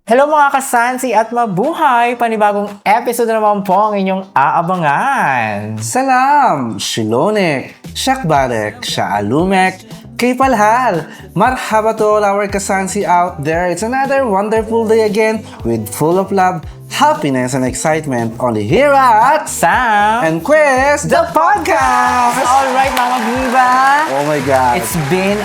Hello mga kasansi at mabuhay! Panibagong episode na naman po ang inyong aabangan. Salam! Shilonek, Shakbarek, Shaalumek, Kaypalhal! Marhaba to all our kasansi out there. It's another wonderful day again with full of love, happiness, and excitement only here at Sam and Quest, the podcast! Alright mga Viva! Oh my God! It's been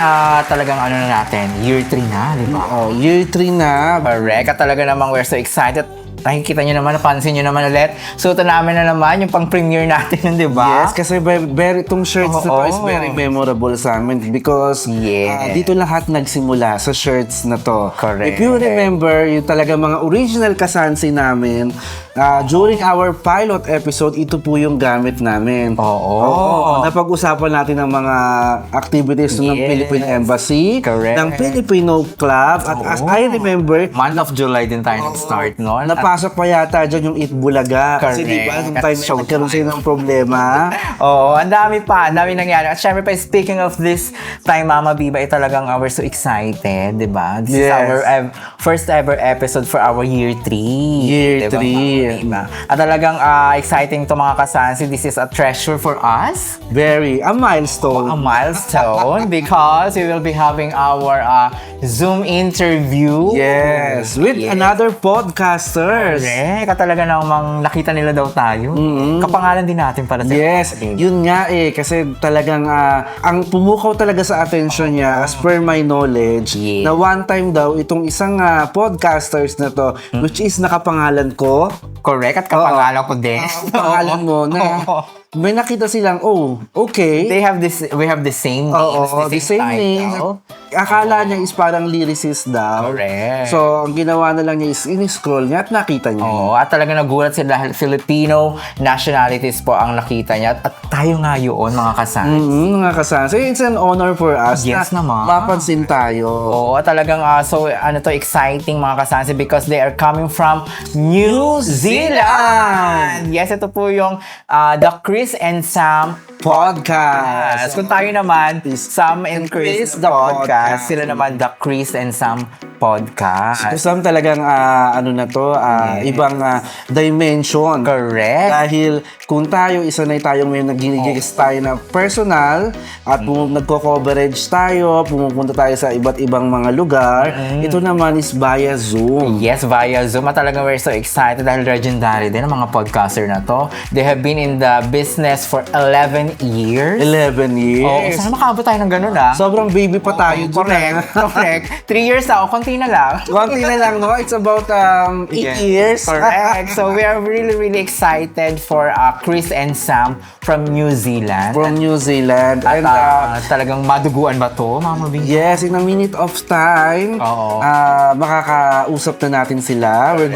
talagang natin, year 3 na, di ba? Year 3 na. Correct. At talaga namang we're so excited. Nakikita nyo naman, napansin nyo naman ulit. Suotan namin na naman yung pang-premiere natin, di ba? Yes, kasi itong shirts na to is very memorable sa amin because dito lahat nagsimula sa shirts na to. Correct. If you remember, yung talaga mga original kasansi namin, during our pilot episode, ito po yung gamit namin. Napag-usapan natin ng mga activities ng Philippine Embassy, ng Filipino Club, at as I remember, month of July din tayo nag-start noon. Napasok pa yata dyan yung Eat Bulaga. Kasi diba, nung time na nagkaroon sa'yo ng problema. Oo, ang dami nangyari. At syempre pa, speaking of this time, Mama Biba, talagang we're so excited, di ba? This is our first ever episode for our year 3. Year 3. At talagang exciting to mga kasansi. This is a treasure for us. Very. A milestone. A milestone because we will be having our Zoom interview. Yes. With another podcaster. Correct. At talaga namang nakita nila daw tayo. Kapangalan din natin para sa yun nga kasi talagang ang pumukaw talaga sa attention niya as per my knowledge na one time daw itong isang podcasters na to which is nakapangalan ko. Correct. At kapangalan ko din. Pangalan mo na may nakita silang, okay. We have the same names. The same names. Akala niya is parang lyricist daw. Correct. So, ang ginawa na lang niya is in-scroll niya at nakita niya. At talaga nagulat sila dahil Filipino nationalities po ang nakita niya. At tayo nga yun, mga kasansi. Mga kasansi. It's an honor for us na naman. mapansin tayo. At talagang exciting mga kasansi because they are coming from New Zealand. Yes, ito po yung The Chris and Sam Podcast. Kung tayo naman, Sam and Chris the Podcast. Sila naman The Chris and Sam Podcast. So, Sam talagang ibang dimension. Correct. Dahil kung tayo, isanay tayong may nag-gigs tayo na personal at nagko-coverage tayo, pumupunta tayo sa iba't ibang mga lugar, ito naman is via Zoom. Yes, via Zoom. At talagang we're so excited dahil legendary din ang mga podcaster na to. They have been in the business for 11 years. 11 years. Sana makaabot tayo ng ganun Sobrang baby pa tayo. Correct. 3 years na. Konti na lang. Konti na lang, no? It's about 8 years. Correct. So we are really, really excited for Chris and Sam from New Zealand. From New Zealand. At talagang maduguan ba to, Mama B? Yes, in a minute of time, makakausap na natin sila. We're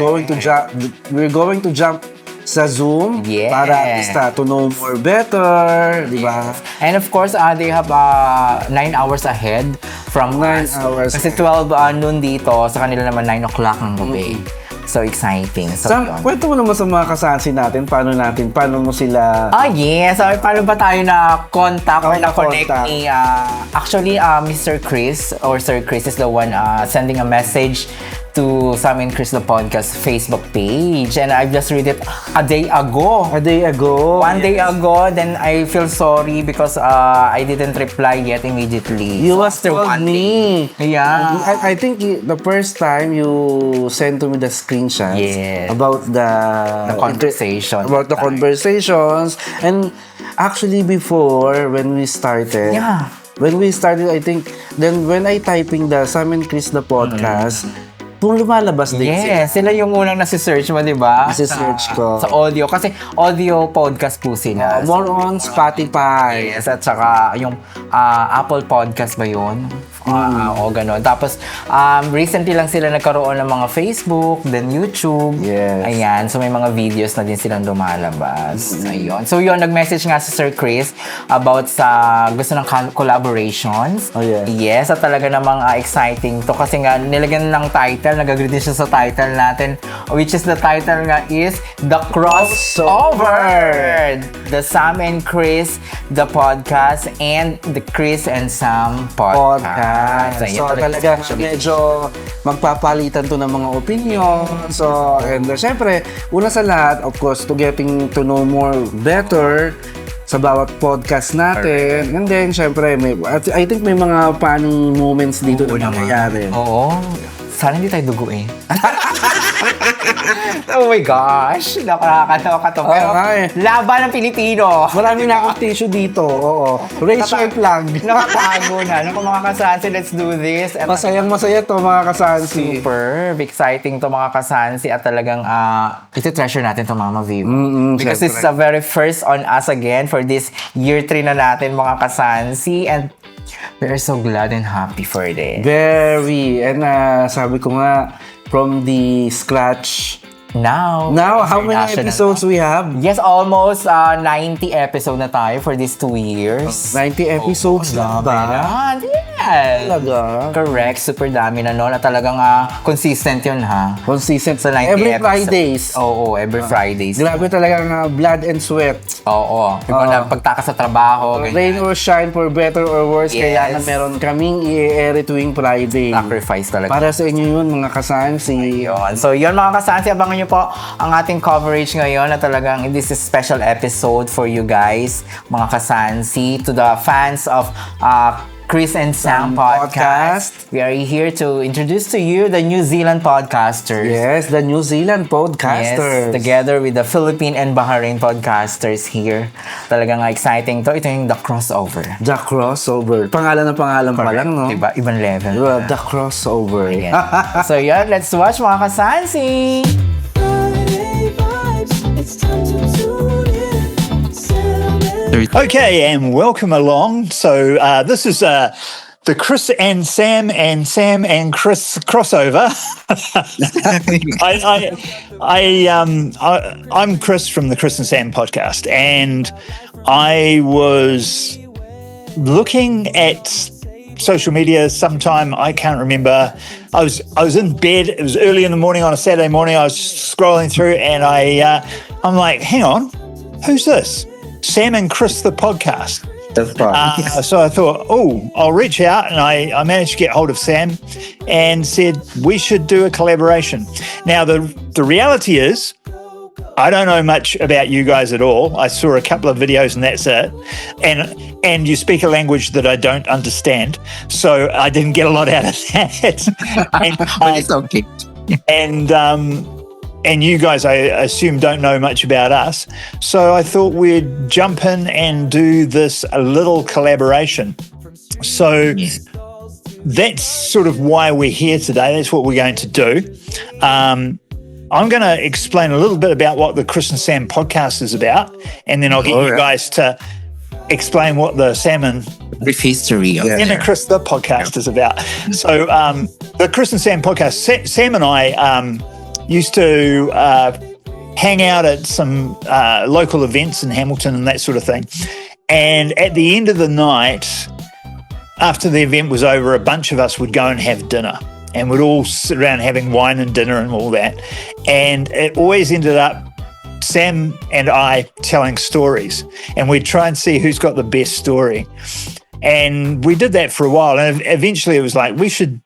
going to jump sa Zoom para at least to know more better, di ba? And of course, they have 9 hours ahead from 9 hours. Kasi 12 noon dito, sa kanila naman 9 o'clock ng gabi. So exciting. So, kwento mo naman sa mga kasansi natin, paano mo sila... yes. So, paano ba tayo na-contact or na-connect ni... actually, Mr. Chris or Sir Chris is the one sending a message to Sam and Chris the Podcast Facebook page. And I just read it a day ago. One day ago. Then I feel sorry because I didn't reply yet immediately. You must have told me. Yeah. I think the first time you sent to me the screenshots about the conversation. About the conversations. And actually before, when we started, I think, then when I typing the Sam and Chris the Podcast, lumalabas din sila yung unang nasi-search mo, di ba? Nasi-search ko. Sa audio. Kasi audio podcast po sila. More on Spotify. Yes, at saka yung Apple Podcast ba yun? Ganun. Tapos, recently lang sila nagkaroon ng mga Facebook, then YouTube. Yes. Ayan. So, may mga videos na din silang lumalabas. Ayun. So, yun, nag-message nga si Sir Chris about sa gusto ng collaborations. Oh, yes. Yes, at talaga namang exciting to kasi nga nilagyan ng title title. Nag-agree din siya sa title natin, which is the title nga is The Crossover. The Sam and Chris, the podcast, and the Chris and Sam podcast. So talaga medyo magpapalitan to ng mga opinion. So, and syempre, una sa lahat, of course, to getting to know more better sa bawat podcast natin. And then, syempre, I think may mga funny moments dito na nangyayari. Oo. Sana hindi tayo duguin. Oh my gosh. Nakakatawa to. Pero laban ng Pilipino. Marami na akong tissue dito. Oo. Razor plug. Nakatago na. Naku mga kasansi, let's do this. At Masayang-masaya to mga kasansi. super exciting to mga kasansi at talagang iti-treasure natin to mga Vivo. Because syempre. it's the very first on us again for this year 3 na natin mga kasansi, and we are so glad and happy for this. Very. And sabi ko nga, from the scratch. Now, How many episodes we have? Yes, almost 90 episode na tayo for these 2 years. 90 episodes na ba? Yes. Talaga? Correct. Super dami na noon. At talagang consistent yun ha. Consistent Sa 90 every episodes. Fridays. Oo, every Fridays. Grabe talagang blood and sweat. Oo. Pagtaka sa trabaho. Rain or shine, for better or worse, Yes. kaya na meron kaming i-air tuwing Friday. Sacrifice talaga. Para sa inyo yun, mga kasansi. Yun. So yun mga kasansi, abangan nyo po ang ating coverage ngayon na talagang this is special episode for you guys, mga kasansi, to the fans of Chris and Sam podcast. We are here to introduce to you the New Zealand podcasters. Yes, the New Zealand podcasters. Yes, together with the Philippine and Bahrain podcasters here. Talagang exciting to. Ito yung The Crossover. The Crossover. Pangalan pa lang, no? Diba? Ibang level. The Crossover. Yes. So yan, let's watch mga kasansi! Okay, and welcome along. So this is the Chris and Sam and Chris crossover. I'm Chris from the Chris and Sam podcast, and I was looking at social media sometime, I can't remember. I was in bed. It was early in the morning on a Saturday morning. I was scrolling through, and I'm like, hang on, who's this? Sam and Chris, the podcast. That's right. So I thought, I'll reach out, and I managed to get hold of Sam and said we should do a collaboration. Now the reality is, I don't know much about you guys at all. I saw a couple of videos and that's it. And you speak a language that I don't understand, so I didn't get a lot out of that. But it's okay. And you guys, I assume, don't know much about us. So I thought we'd jump in and do this a little collaboration. So that's sort of why we're here today. That's what we're going to do. I'm going to explain a little bit about what the Chris and Sam podcast is about, and then I'll get you guys to explain what the Sam and brief history of the Chris the podcast is about. So the Chris and Sam podcast, Sam and I used to hang out at some local events in Hamilton and that sort of thing. And at the end of the night, after the event was over, a bunch of us would go and have dinner. And we'd all sit around having wine and dinner and all that. And it always ended up Sam and I telling stories. And we'd try and see who's got the best story. And we did that for a while. And eventually it was like, we should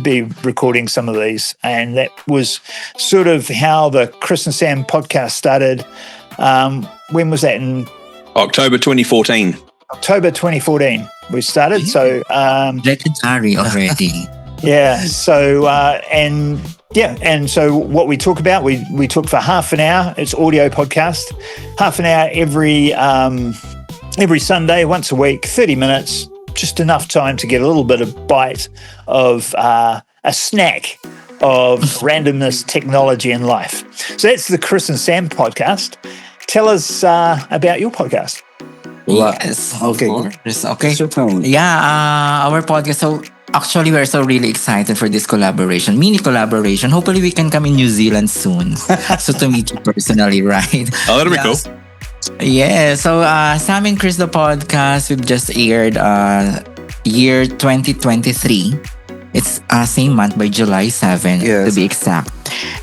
be recording some of these. And that was sort of how the Chris and Sam podcast started. When was that? In October 2014. October 2014 we started. So legendary already. yeah. So and so what we talk about, we talk for half an hour. It's audio podcast, half an hour every Sunday, once a week, 30 minutes, just enough time to get a little bit of bite of a snack of randomness, technology, and life. So that's the Chris and Sam podcast. Tell us about your podcast. Yes, Okay. of course. Okay. So, Yeah, our podcast. So actually, we're so really excited for this collaboration, mini collaboration. Hopefully, we can come in New Zealand soon. So to meet you personally, right? Oh, that'll be cool. Yeah. So Sam and Chris, the podcast, we've just aired year 2023. It's same month by July 7 to Yes. be exact.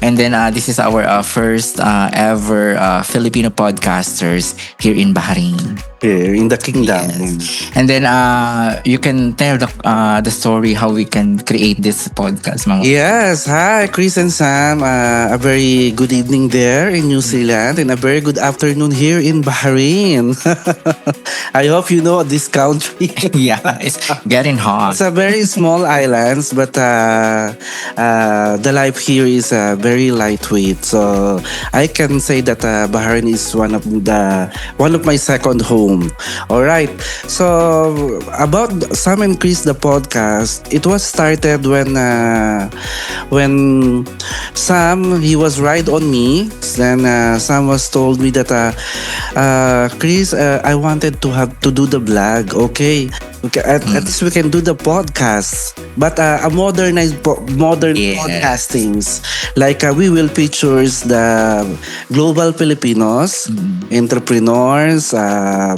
And then this is our first ever Filipino podcasters here in Bahrain. Here in the kingdom. And then you can tell the story how we can create this podcast. Mga Yes, hi Chris and Sam. A very good evening there in New Zealand and a very good afternoon here in Bahrain. I hope you know this country. yeah, it's getting hot. It's a very small islands, but the life here is very lightweight. So I can say that Bahrain is one of my second home. All right. So about Sam and Chris, the podcast, it was started when Sam he was right on me. Then Sam was told me that Chris, I wanted to do the blog. Okay, at least we can do the podcast, but a modern Yes. podcastings. Like we will features the global Filipinos, entrepreneurs,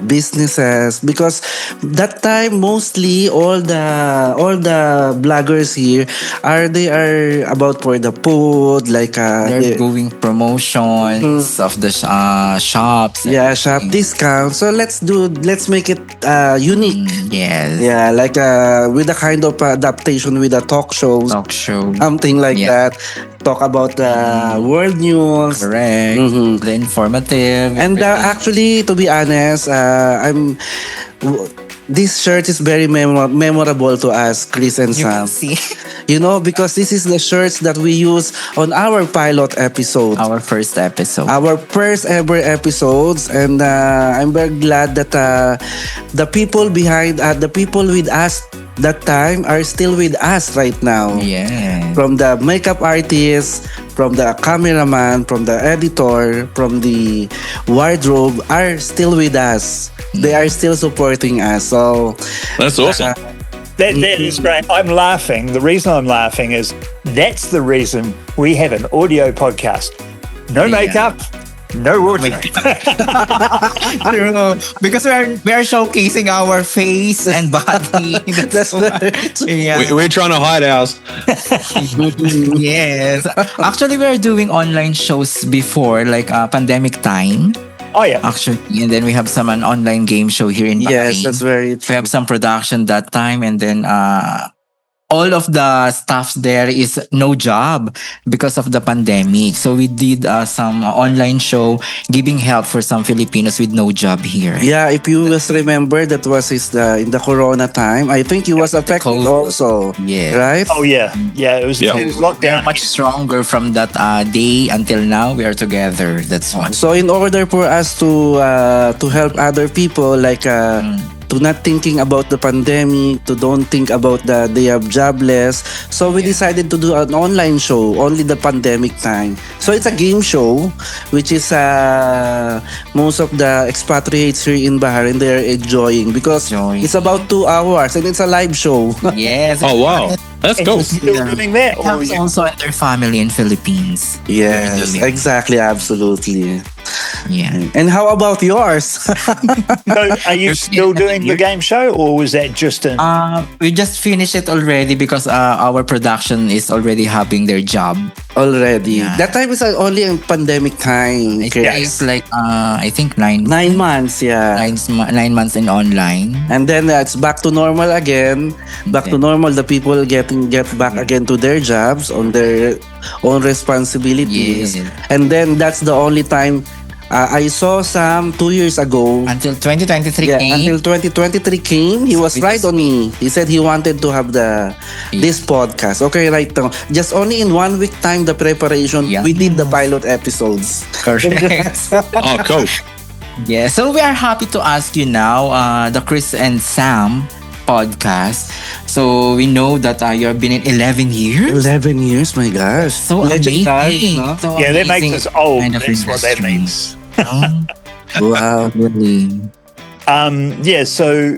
businesses. Because that time mostly all the bloggers here they are about for the food, like They're doing promotions of the shops. and yeah, shop everything. discount. So let's make it unique. Yes. Yeah, like with a kind of adaptation with a talk shows, Talk show. something like Yeah. that. Talk about world news. Correct. Mhm. The informative. And actually, to be honest, this shirt is very memorable to us, Chris and you can Sam. see You know, because this is the shirts that we use on our pilot episode. our first episode. Our first ever episodes, and I'm very glad that the people with us that time are still with us right now. Yeah. From the makeup artist, from the cameraman, from the editor, from the wardrobe are still with us. They are still supporting us. So That's awesome. That is great. I'm laughing. The reason I'm laughing is that's the reason we have an audio podcast. No Yeah. makeup, no water. True. Because we are showcasing our face and body. that's yeah. We're trying to hide ours. yes. Actually, we are doing online shows before, like pandemic time. Oh yeah. Actually, and then we have an online game show here in Bahrain. yes, that's very We have some production that time, and then all of the staffs there is no job because of the pandemic. So we did some online show giving help for some Filipinos with no job here. Yeah, if you just remember, that was in the Corona time. I think he was affected COVID. also. Yeah. Right? Oh yeah. Yeah. It was locked down. Much stronger from that day until now. We are together. That's one. So in order for us to help other people, like to not thinking about the pandemic, to don't think about they have jobless. So we decided to do an online show only the pandemic time. So it's a game show, which is most of the expatriates here in Bahrain, they're enjoying because Enjoying. it's about 2 hours and it's a live show. Yes. Oh, wow. That's cool. Still doing that? It Or helps also in their family in Philippines. Yes, exactly, absolutely. Yeah. And how about yours? so are you still doing the game show, or was that just an? We just finished it already because our production is already having their job. Already. Yeah. That time is only in pandemic time. It Okay. takes like I think 9 9 months, yeah. 9 months in online. And then it's back to normal again. Back to normal. The people get back again to their jobs on their own responsibilities. Yes. And then that's the only time I saw Sam 2 years ago. Until 2023 Yeah, came. until 2023 came, he was right on me. He said he wanted to have this podcast. Okay, right now. Just only in 1 week time, the preparation, Yeah. we did the pilot episodes. Correct. Oh, cool. Yeah, so we are happy to ask you now, the Chris and Sam podcast. So we know that you have been in 11 years. 11 years, my gosh. So Legendary, amazing. no? So Yeah, that makes amazing us old. kind of That's what that industry. means. Wow. Really. Yeah. So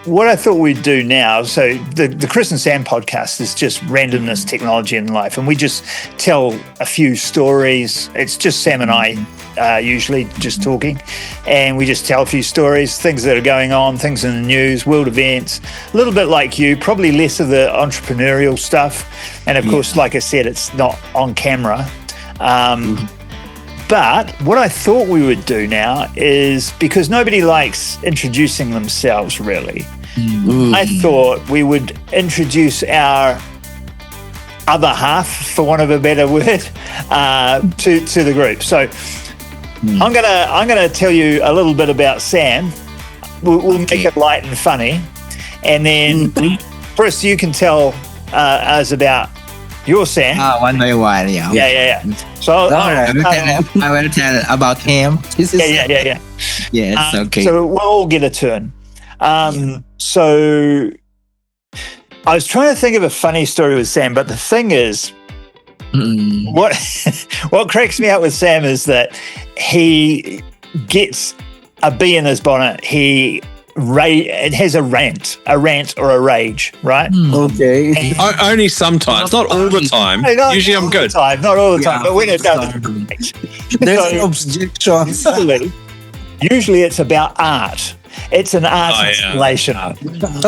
what I thought we'd do now, so the Chris and Sam podcast is just randomness, technology, and life. And we just tell a few stories. It's just Sam and I usually just talking. And we just tell a few stories, things that are going on, things in the news, world events, a little bit like you, probably less of the entrepreneurial stuff. And of course, like I said, it's not on camera. But what I thought we would do now is, because nobody likes introducing themselves really, I thought we would introduce our other half, for want of a better word, to the group. So I'm gonna tell you a little bit about Sam. We'll make it light and funny, and then Chris, you can tell us about your Sam. One by one, yeah. Yeah. So All right, I will tell about him. yeah. Yes, okay. So we'll all get a turn. So I was trying to think of a funny story with Sam, but the thing is, what cracks me up with Sam is that he gets a bee in his bonnet. It has a rant or a rage, right? Okay. Only sometimes, not all the time. Hey, not Usually I'm all good. the time, not all the time, but when it does, There's an objection. usually it's about art. It's an art Oh, yeah. installation.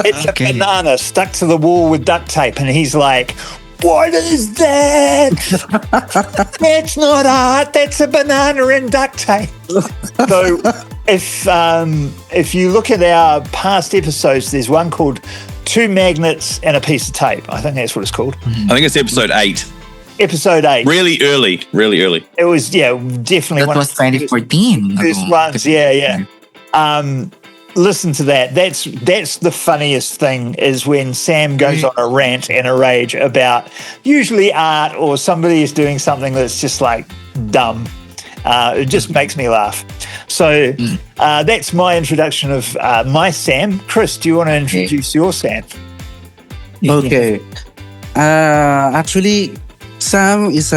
It's a banana stuck to the wall with duct tape, and he's like, "What is that? That's not art. That's a banana and duct tape." So, if you look at our past episodes, there's one called "Two Magnets and a Piece of Tape." I think that's what it's called. I think it's episode 8. Episode 8. Really early. It was definitely That one was of the 2014. first ones. Yeah. Listen to that. That's the funniest thing, is when Sam goes on a rant and a rage about usually art, or somebody is doing something that's just like dumb. It just makes me laugh. So that's my introduction of my Sam. Chris, do you want to introduce your Sam? Okay. Actually, Sam is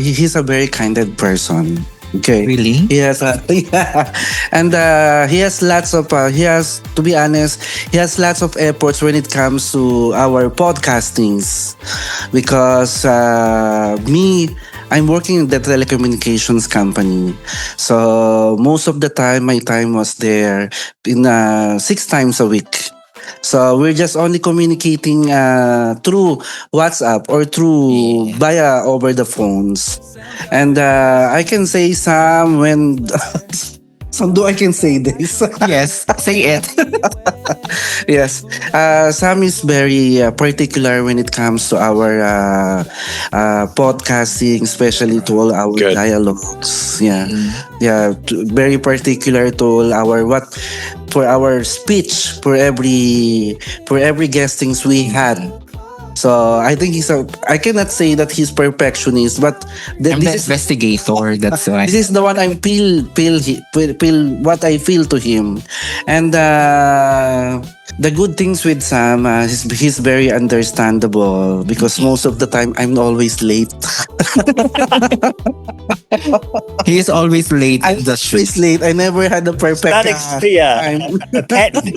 he's a very kinded person. Okay. Really? Yes, and he has lots of to be honest, he has lots of efforts when it comes to our podcastings, because I'm working in the telecommunications company, so most of the time my time was there in 6 times a week. So we're just only communicating through WhatsApp or through via over the phones. And I can say some when so do I can say this? Yes, say it. Yes. Sam is very particular when it comes to our podcasting, especially to all our Good. dialogues. Yeah. Yeah. Very particular to all our speech for every guestings we had. So I think I cannot say that he's perfectionist, but I'm the this is investigator, that's why. this is the one I feel what I feel to him. And the good things with Sam, he's very understandable, because most of the time I'm always late. He is always late I'm in the shoot. always late. I never had a perfect That clear. time. A pattern.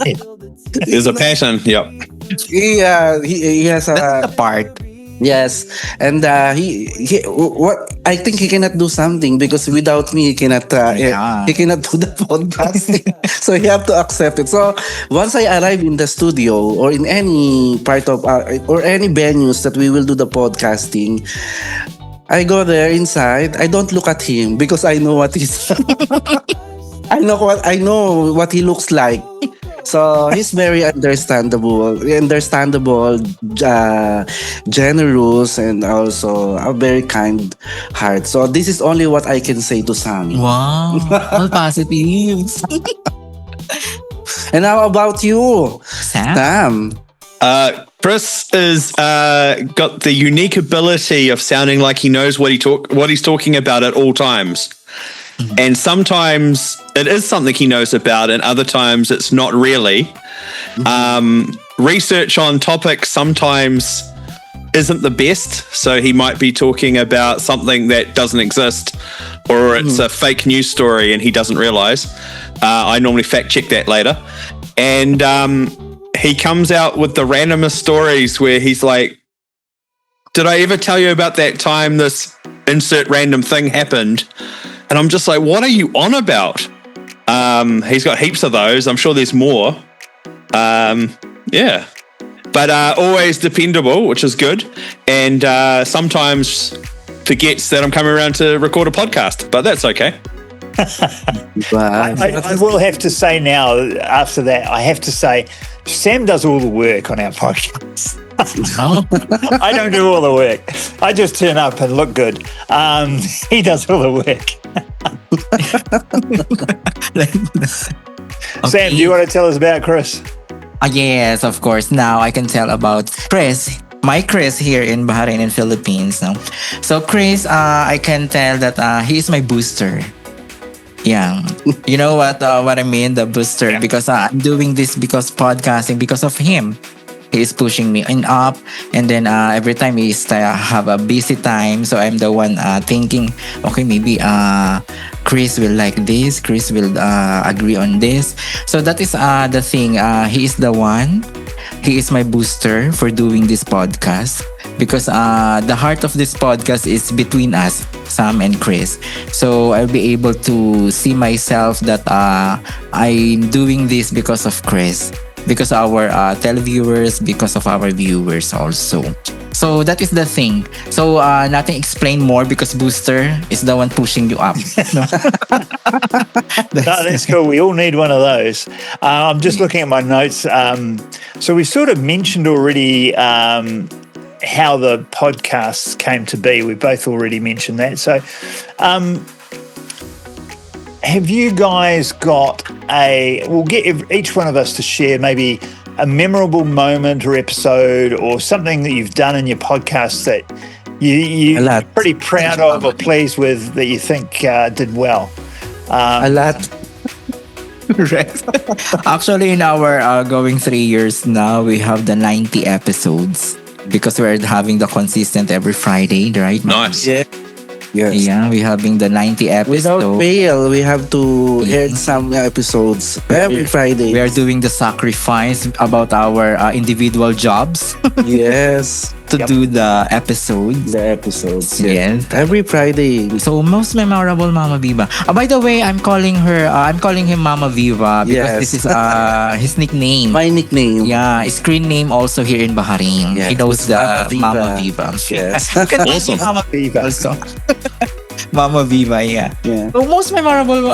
There's a pattern. Yep. He has a That's the part. yes, and he what I think he cannot do something, because without me he cannot he cannot do the podcast. So he have to accept it. So once I arrive in the studio or in any part of or any venues that we will do the podcasting, I go there inside. I don't look at him, because I know what he's I know what he looks like. So he's very understandable, generous, and also a very kind heart. So this is only what I can say to Sam. Wow, all positives. And how about you, Sam? Sam? Chris is got the unique ability of sounding like he knows what he's talking about at all times. And sometimes it is something he knows about, and other times it's not really. Research on topics sometimes isn't the best, so he might be talking about something that doesn't exist, or it's a fake news story and he doesn't realize. I normally fact check that later. And he comes out with the randomest stories where he's like, did I ever tell you about that time this insert random thing happened? And I'm just like, what are you on about? He's got heaps of those. I'm sure there's more. Yeah. But always dependable, which is good. And sometimes forgets that I'm coming around to record a podcast, but that's okay. I will have to say now, after that, I have to say, Sam does all the work on our podcast. I don't do all the work. I just turn up and look good. He does all the work. Sam, do you want to tell us about Chris? Yes, of course. Now I can tell about Chris. My Chris here in Bahrain and Philippines. No? So Chris, I can tell that he is my booster. Yeah, you know what I mean, the booster, because I'm doing this because podcasting because of him. He is pushing me up, and then every time he have a busy time, so I'm the one thinking, okay, maybe Chris will like this, Chris will agree on this. So that is the thing. He is the one. He is my booster for doing this podcast because the heart of this podcast is between us, Sam and Chris. So I'll be able to see myself that I'm doing this because of Chris, because of our televiewers, because of our viewers also. So that is the thing. So nothing explain more because Booster is the one pushing you up. No? That's cool. We all need one of those. I'm just looking at my notes. So we sort of mentioned already how the podcasts came to be. We both already mentioned that. So have you guys got we'll get each one of us to share maybe a memorable moment or episode or something that you've done in your podcast that you're pretty proud of or pleased with that you think did well? A lot. Actually, in our going 3 years now, we have the 90 episodes because we're having the consistent every Friday, right? Nice. Yeah. Yes. Yeah, we're having the 90 episodes. Without fail, we have to air some episodes every Friday. We are doing the sacrifice about our individual jobs Yes. to do the episodes. The episodes. Yes. Every Friday. So most memorable, Mama Viva. By the way, I'm calling him Mama Viva because Yes. this is his nickname. My nickname. Yeah, screen name also here in Bahrain. Yes. He knows the Mama Mama Viva. Yes. Awesome. Mama Viva also. Mama Viva, yeah. Yeah. So most memorable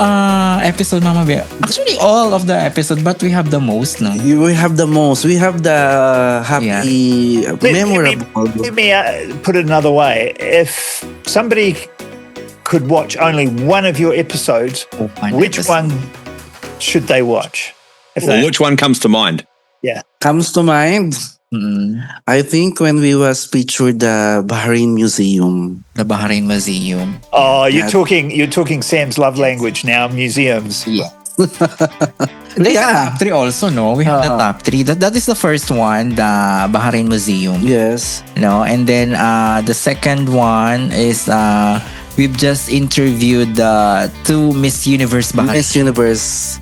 episode, Mama Viva. Actually, all of the episode, but we have the most, no? We have the most. We have the happy, memorable. Let me put it another way. If somebody could watch only one of your episodes, which one should they watch? Well, which one comes to mind? Yeah. Comes to mind. Mm-mm. I think when we was featured the Bahrain Museum. The Bahrain Museum. Oh, you're talking Sam's love language now, museums. Yeah. There's the top 3 also, no? We have the top 3. That is the first one, the Bahrain Museum. Yes. No, and then the second one is we've just interviewed the 2 Miss Universe Bahrain. Miss Universe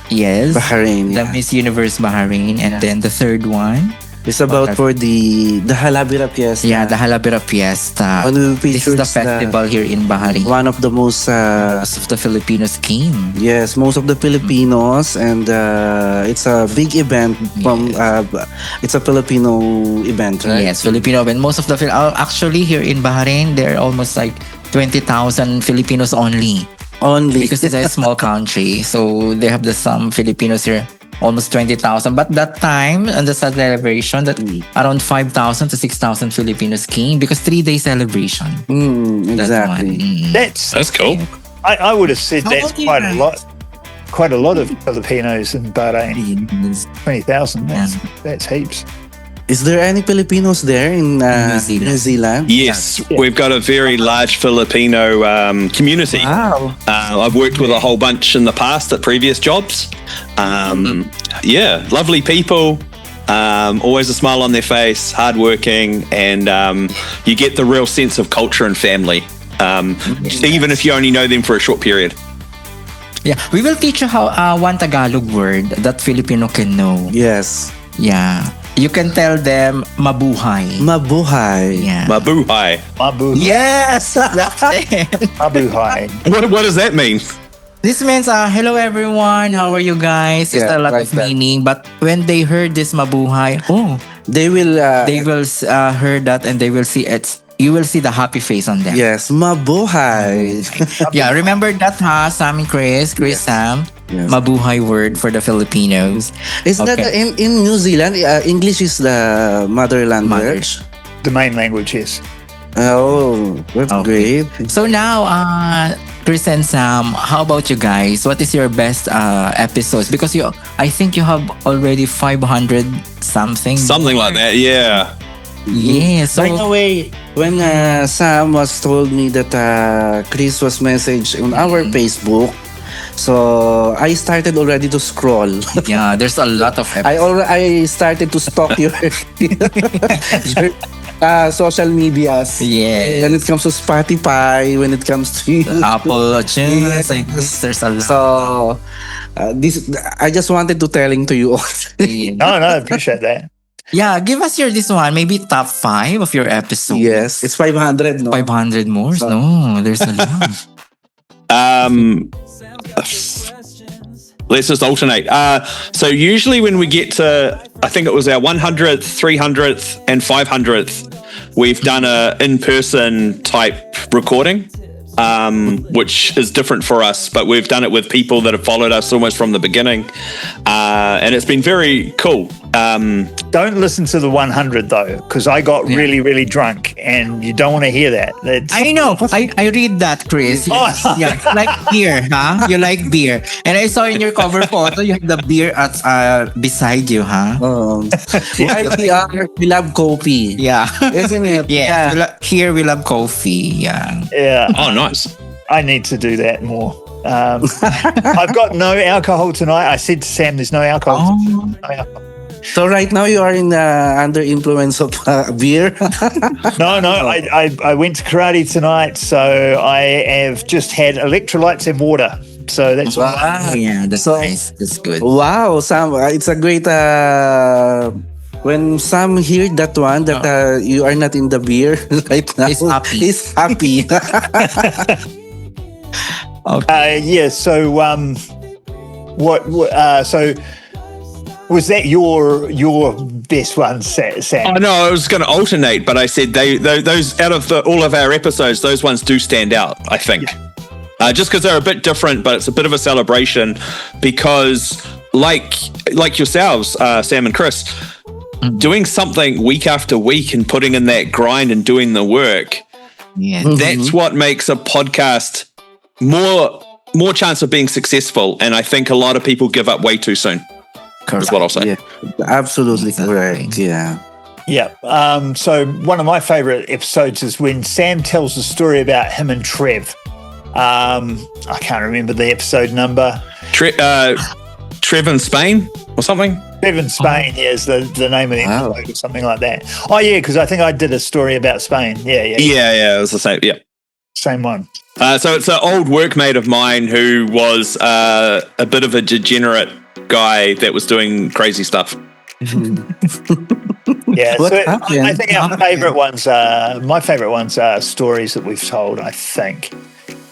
Yes. Bahrain. The Yeah. Miss Universe Bahrain. And then the third one. It's about for the Halabira Fiesta. Yeah, the Halabira Fiesta. When we This is featured the festival here in Bahrain. one of the most Most of the Filipinos came. yes, most of the Filipinos, and it's a big event from it's a Filipino event, right? Yes, Filipino. And most of the actually here in Bahrain, there are almost like 20,000 Filipinos only. Only Because it's a small country. So they have some Filipinos here, almost 20,000. But that time, on the celebration, that around 5,000 to 6,000 Filipinos came because 3-day celebration. That exactly. one. Mm. That's cool. I would have said that's How quite a many lot. Quite a lot of Filipinos in Bahrain. 20,000. That's heaps. Is there any Filipinos there in New Zealand? Yes, Yeah. we've got a very large Filipino community. Wow. I've worked with a whole bunch in the past at previous jobs. Yeah, lovely people. Always a smile on their face, hardworking, and you get the real sense of culture and family, even if you only know them for a short period. Yeah, we will teach you how one Tagalog word that Filipino can know. Yes. Yeah. You can tell them mabuhay. Mabuhay. Yeah. Mabuhay. Yes, that's it. Mabuhay. What does that mean? This means, hello everyone, how are you guys? It's Yeah, a lot like of that. meaning. But when they heard this mabuhay, They will, they will hear that and they will see it. You will see the happy face on them. yes, mabuhay. Yeah, remember that, Sam and Chris, Sam? Yes. Mabuhay word for the Filipinos. Is that Okay. in New Zealand, English is the mother language? The main language, yes. Oh, that's Okay. great. So now, Chris and Sam, how about you guys? What is your best episodes? Because I think you have already 500 something. Something like that, yeah. Yeah. So By the way, when Sam was told me that Chris was messaged on our Facebook, so I started already to scroll. yeah, there's a lot of episodes. I started to stalk your social medias. Yeah. When it comes to Spotify, when it comes to Apple tunes, Yes. like, there's a lot. So this I just wanted to telling to you all. No, I appreciate that. Yeah, give us this one, maybe top 5 of your episodes. Yes, it's 500, no? 500 more? So- No, there's a lot. Let's just alternate. So usually when we get to, I think it was our 100th, 300th, and 500th, we've done a in-person type recording, which is different for us, but we've done it with people that have followed us almost from the beginning, and it's been very cool. Don't listen to the 100 though, because I got really, really drunk, and you don't want to hear that. I know. I read that, Chris. Oh. Yeah, like beer, huh? You like beer. And I saw in your cover photo, you have the beer at beside you, huh? We love coffee. Yeah. Isn't it? Yeah. Here we love coffee. Yeah. Yeah, Oh, nice. I need to do that more. I've got no alcohol tonight. I said to Sam, "There's no alcohol." Oh. No alcohol. So right now you are in under influence of beer. No, I went to karate tonight, so I have just had electrolytes and water. So that's Wow. Yeah, that's So- nice. That's good. Wow, Sam, it's a great. When Sam heard that one, that you are not in the beer right now, He's happy. He's happy. yeah. So so was that your best one, Sam? I know I was going to alternate, but I said those out of all of our episodes, those ones do stand out. I think, just because they're a bit different, but it's a bit of a celebration because, like yourselves, Sam and Chris, doing something week after week and putting in that grind and doing the work. Yeah. That's what makes a podcast more chance of being successful. And I think a lot of people give up way too soon. That's what I'll say. Yeah, absolutely That's correct. okay. Yeah. Yeah. So one of my favorite episodes is when Sam tells the story about him and Trev. I can't remember the episode number. Trev in Spain or something? Trev in Spain is the name of the Wow. episode or something like that. Oh yeah, because I think I did a story about Spain. Yeah. Yeah, it was the same. Yeah. Same one. So it's an old workmate of mine who was a bit of a degenerate guy that was doing crazy stuff. Yeah. What So happened? I think my favorite ones are stories that we've told, I think.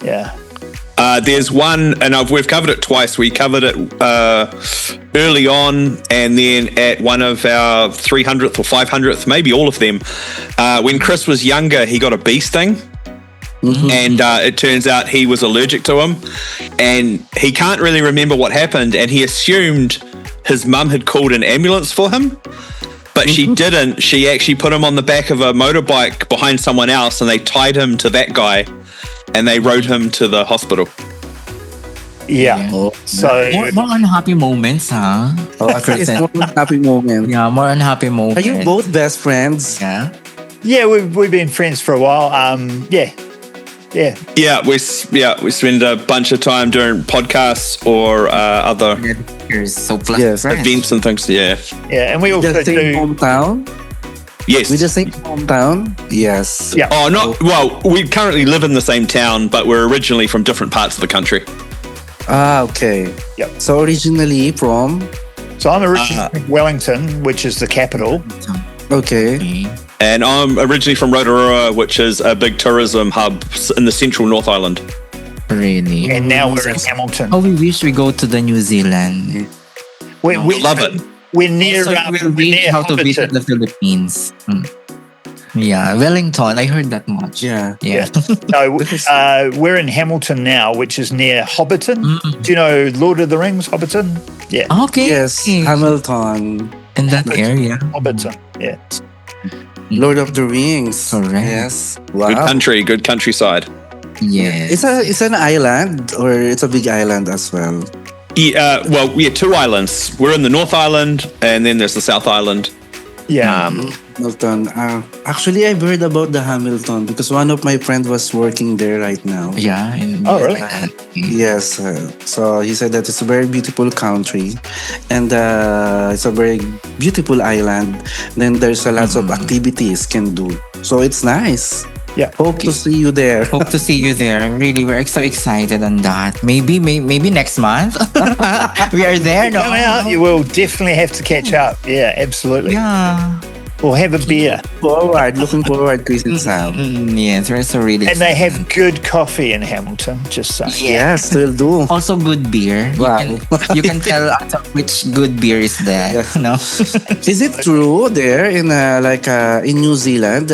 Yeah. There's one, and we've covered it twice. We covered it early on, and then at one of our 300th or 500th, maybe all of them. When Chris was younger, he got a bee sting. And it turns out he was allergic to him, and he can't really remember what happened, and he assumed his mum had called an ambulance for him, but she didn't. She actually put him on the back of a motorbike behind someone else, and they tied him to that guy, and they rode him to the hospital. Yeah. Oh, So More unhappy moments, huh? it's more happy moment. Yeah, more unhappy moments. Are you both best friends? Yeah. yeah, we've been friends for a while. Yeah. Yeah, we spend a bunch of time doing podcasts or other You're so plus Yes. friends. events and things. Yeah. Yeah, and we also The same do. hometown? Yes. We the same hometown? Yes. Yeah. Oh, not well. We currently live in the same town, but we're originally from different parts of the country. Ah, okay. Yep. So originally from So I'm originally from Wellington, which is the capital. Okay. And I'm originally from Rotorua, which is a big tourism hub in the central North Island. Really? And now we're in Hamilton. Oh, we wish we go to the New Zealand. We Love it. We're near, Also, we're we'll wish near how to visit Hobbiton. the Philippines. Yeah, Wellington. I heard that much. Yeah. Yeah. No, we're in Hamilton now, which is near Hobbiton. Do you know Lord of the Rings, Hobbiton? Yeah, Okay. Yes, Hamilton, In that area. Hobbiton. Yeah. Lord of the Rings. Correct. Yes. Good Wow. country, good countryside. Yes. It's an island or it's a big island as well. Yeah, well, we have two islands. We're in the North Island, and then there's the South Island. Yeah. Hamilton. Actually, I've heard about the Hamilton because one of my friends was working there right now. Yeah. Oh, really? Yes. So he said that it's a very beautiful country and it's a very beautiful island. Then there's a lots of activities can do. So it's nice. Yeah. Hope to see you there. Hope to see you there. Really, we're so excited on that. Maybe next month. We are there, no? Come out, you will definitely have to catch up. Yeah, absolutely. Yeah. Or have a beer. Looking forward, Chris and Sam. Yes, we're so really And they excited. have good coffee in Hamilton, just saying. Yes, will do. Also good beer. Wow. You can tell us which good beer is that. Yeah. No? Is it true there in in New Zealand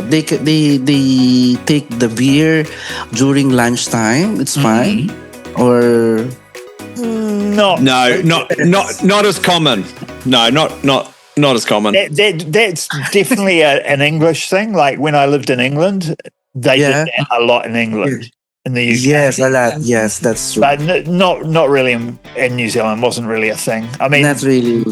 they take the beer during lunchtime? It's fine, or Not No, not as common. No, not as common. that's definitely an English thing. Like when I lived in England, they Yeah. did that a lot in England, in the UK. yes, a lot. Yes, that's true. But not really in New Zealand. Wasn't really a thing. I mean, Not really.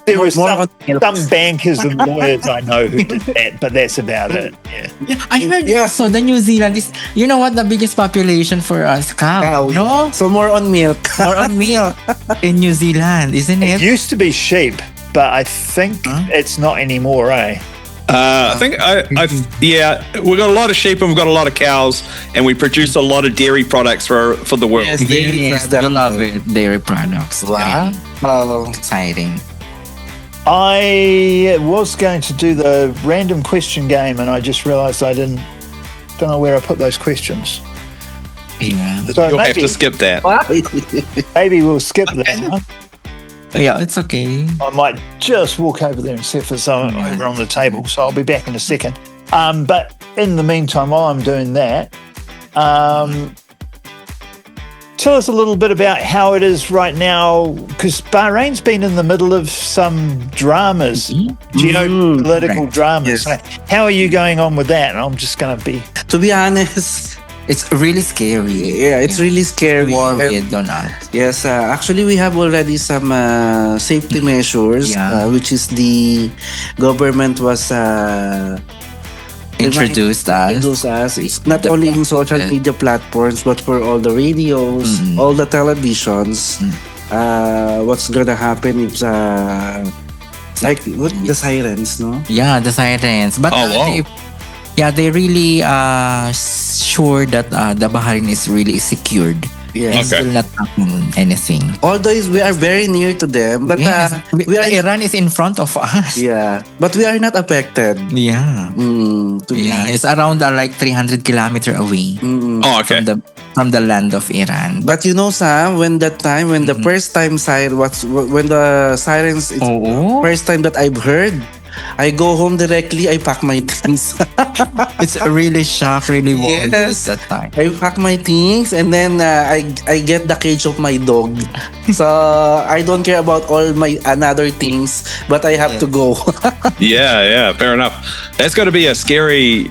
there was more some, on milk. some bankers and lawyers I know who did that, but that's about it. Yeah. I heard so the New Zealand is, you know what, the biggest population for us, cow. Cow. No? So more on milk. Or on milk in New Zealand, isn't It it? used to be sheep, but I think it's not anymore, eh? I think we've got a lot of sheep and we've got a lot of cows, and we produce a lot of dairy products for the world. Yes. Yes, I love it. Dairy products. Wow. Very exciting. I was going to do the random question game, and I just realised I don't know where I put those questions. Yeah. So You'll have to skip that. maybe we'll skip that one. Yeah, it's okay. I might just walk over there and see if it's over on the table. So I'll be back in a second. But in the meantime, while I'm doing that, tell us a little bit about how it is right now, because Bahrain's been in the middle of some dramas, geopolitical dramas. Yes. So how are you going on with that? And I'm just going to be... To be honest, It's really scary. yeah, it's really scary. War with on us. Yes, actually, we have already some safety measures, Yeah. which is the government was Introduced us. introduced us. It's not only in social media platforms, but for all the radios, all the televisions. What's gonna happen if like what the sirens, no? Yeah, the sirens. But Oh, wow. they really sure that the Bahrain is really secured. Yes. Okay. It will not happen anything. Although we are very near to them, but Yes. we are Iran is in front of us. yeah, but we are not affected. Yeah. To be Yeah, it's around like 300 kilometer away Oh, okay. from the land of Iran. But you know, Sam, when the first time when the sirens, it's Oh. first time that I've heard, I go home directly, I pack my things. It's a really shock, really worried Yes. at that time. I pack my things and then I get the cage of my dog. So I don't care about all my another things, but I have to go. Yeah, fair enough. That's got to be a scary,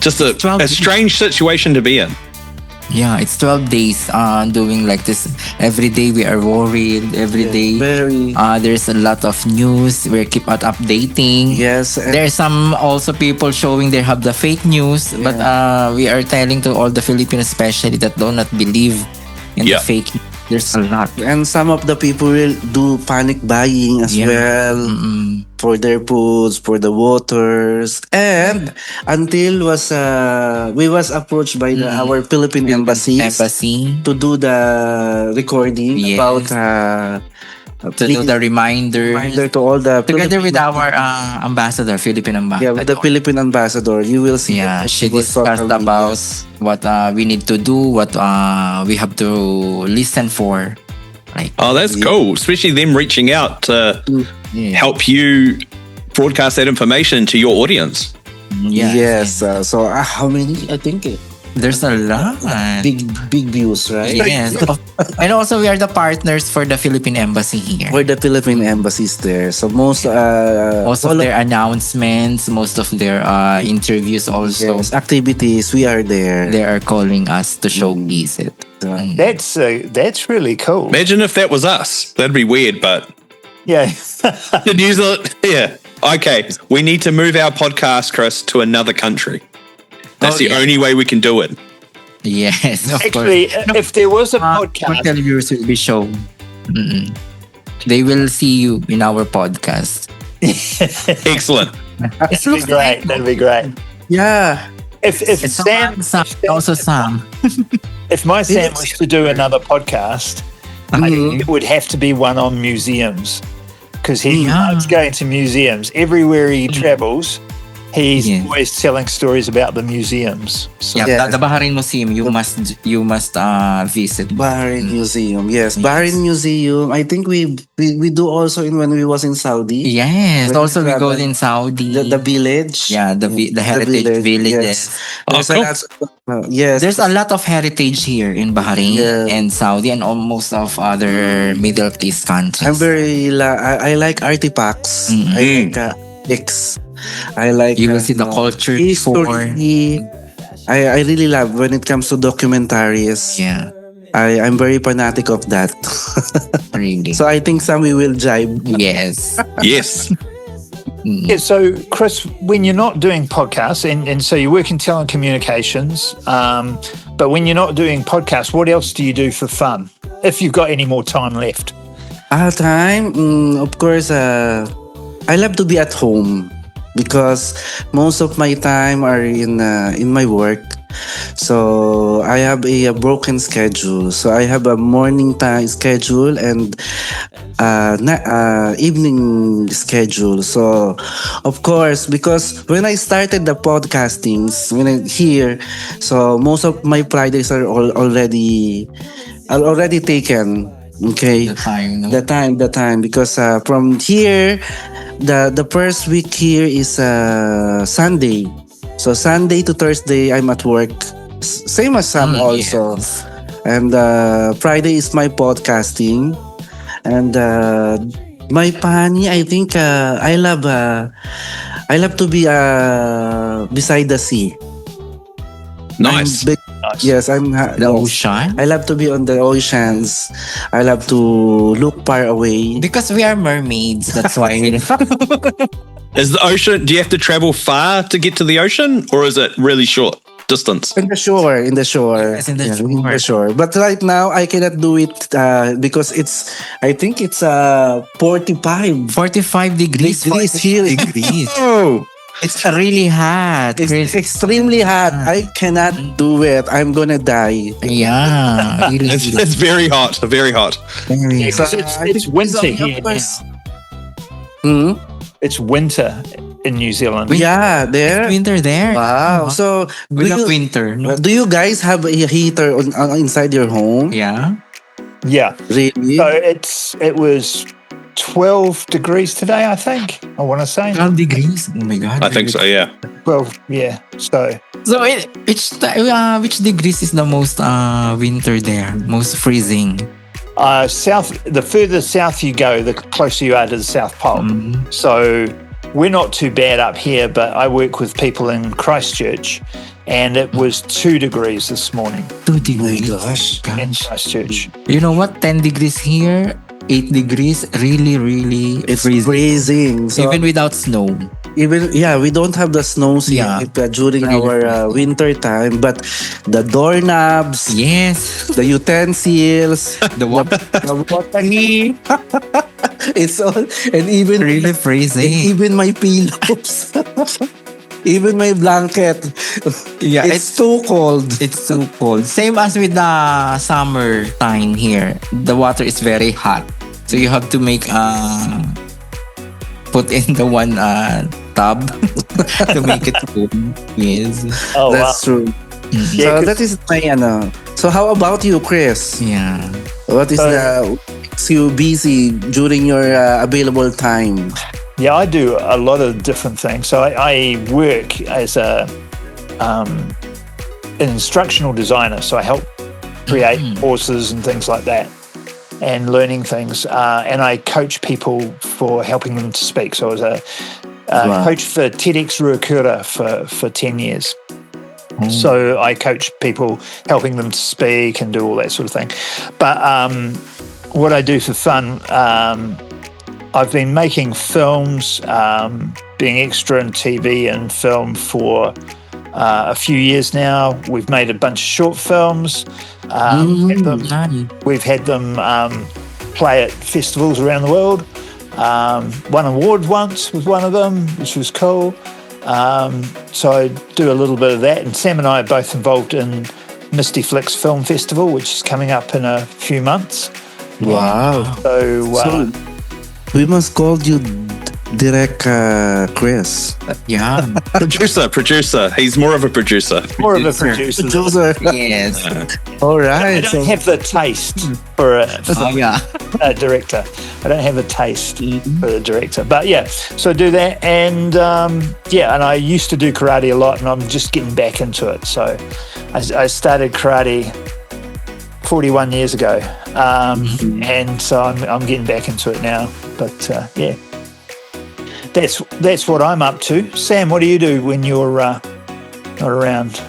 just a strange situation to be in. Yeah, it's 12 days doing like this. Every day we are worried. Every day Very. there's a lot of news. We keep on updating. Yes. and- There's some also people showing they have the fake news, but we are telling to all the Filipinos especially that do not believe in the Yeah. fake news. There's a lot. And some of the people will do panic buying as well for their foods, for the waters, and until we was approached by our Philippine embassy Embassy. to do the recording Yes. about to do the reminders. reminder to all the Together with Filipino- our ambassador, Philippine yeah, ambassador. with the Philippine ambassador, you will see. Yeah, the she social discussed about medias. what we need to do, what we have to listen for. Like, Oh, that's cool. Especially them reaching out to yeah. help you broadcast that information to your audience. Yeah. Yes. So how many? I think There's a lot. big views, right? Yes. And also, we are the partners for the Philippine Embassy here. For the Philippine embassies there. So most Most of their announcements, most of their interviews also, yes, activities, we are there. they are calling us to showcase it. That's really cool. Imagine if that was us. That'd be weird, but Yeah. the New Zealand, yeah. Okay, we need to move our podcast, Chris, to another country. That's the yeah. only way we can do it. Yes, of Actually, course. if there was a Hotel podcast, viewers will be shown. Mm-mm. They will see you in our podcast. Excellent. that'd be great. That'd be great. Yeah. If It's Sam, Sam, also Sam. if my Sam was to do another podcast, I think it would have to be one on museums because he Yeah. loves going to museums. Everywhere he travels, he's Yeah. always telling stories about the museums. So Yeah, Yeah. the Bahrain Museum. You must visit. Bahrain Museum. Yes, Bahrain Museum. I think we do also in when we was in Saudi. Yes. When Also, we go travel, in Saudi. The village. Yeah, the heritage villages. Oh, There's a cool. lot- yes. There's a lot of heritage here in Bahrain Yeah. and Saudi and almost of other Middle East countries. I'm very I like artifacts. I like X. I like You will see the culture before. history. I really love when it comes to documentaries. Yeah, I'm very fanatic of that. really. So I think some we will jibe. Yes. Yes. yeah, so Chris, when you're not doing podcasts, and so you work in telecommunications, but when you're not doing podcasts, what else do you do for fun? If you've got any more time left. Time, of course, I love to be at home because most of my time are in my work. So I have a broken schedule. So I have a morning time schedule and evening schedule. So of course, because when I started the podcastings, when I here, so most of my Fridays are already taken. Okay. The time. No? The time because from here the first week here is Sunday, so Sunday to Thursday I'm at work, same as Sam also. Yes. And Friday is my podcasting, and my pani, I think I love to be beside the sea. Nice. I'm big- Nice. Yes, I'm The ocean. I love to be on the oceans. I love to look far away. Because we are mermaids, that's why. Is the ocean, do you have to travel far to get to the ocean or is it really short distance? In the shore. Yes, in the shore. In the shore. But right now, I cannot do it because I think it's 45 45 degrees. degrees here. Degrees. Oh, It's really hot. it's Really. extremely hot. I cannot do it. I'm gonna die. Yeah. Really, It's very hot. Very hot. very Yeah, 'cause it's winter here now. Hmm? It's winter in New Zealand. Yeah, there. winter there. Wow. So, We love winter. No? do you guys have a heater inside your home? Yeah. Yeah. Really? So it was 12 degrees today, I think. I want to say 12 degrees. Oh my God. I think so, yeah. 12. Yeah. So So which degrees is the most winter there? Most freezing? the further south you go, the closer you are to the South Pole. So we're not too bad up here, but I work with people in Christchurch, and it was 2 degrees this morning 2 degrees. gosh. in Christchurch. You know what? 10 degrees here, 8 degrees. Really, really It's freezing. freezing. So Even without snow. we don't have the snows Yeah. yet, during our winter time, but the doorknobs, Yes. the utensils, The water. it's all, and even Really and freezing. even my pillows, even my blanket. Yeah, it's too cold. It's too cold. Same as with the summer time here. The water is very hot. So you have to make put in the one tub to make it full. Yes. Oh, That's wow. true. Yeah, So 'cause- that is my So how about you, Chris? Yeah. What is keeps you busy during your available time? Yeah, I do a lot of different things. So I work as an instructional designer. So I help create courses and things like that, and learning things. And I coach people for helping them to speak. So I was a Wow. coach for TEDx Ruakura for 10 years. So I coach people, helping them to speak and do all that sort of thing. But what I do for fun, I've been making films, being extra in TV and film for a few years now. We've made a bunch of short films. We've had them play at festivals around the world. Won an award once with one of them, which was cool. So I do a little bit of that. And Sam and I are both involved in Misty Flicks Film Festival, which is coming up in a few months. Wow. So, We must call you Direct Chris. Yeah. Producer. He's more of a producer. more of a producer. Producer. Yes. All I right. don't have the taste for Oh, yeah. a director. I don't have a taste for a director. But yeah, so I do that. And and I used to do karate a lot, and I'm just getting back into it. So I started karate 41 years ago. And so I'm getting back into it now. But yeah, that's what I'm up to. Sam, what do you do when you're not around?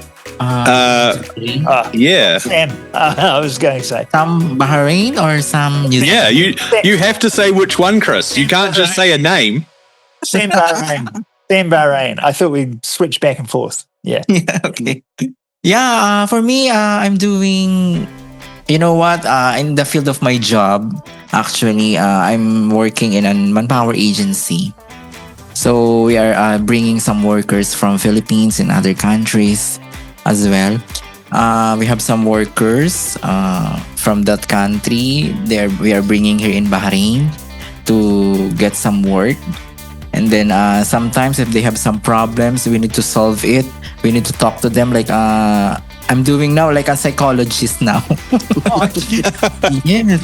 Yeah. Sam, I was going to say. Some Bahrain or some New Yeah, Zealand? you have to say which one, Chris. You can't just say a name. Sam Bahrain. Sam Bahrain. I thought we'd switch back and forth. Yeah. Yeah, okay. Yeah, for me, I'm doing, you know what, in the field of my job, actually, I'm working in a manpower agency. So we are bringing some workers from Philippines and other countries as well. We have some workers from that country. We are bringing here in Bahrain to get some work. And then sometimes if they have some problems, we need to solve it. We need to talk to them like I'm doing now, like a psychologist now. Yes.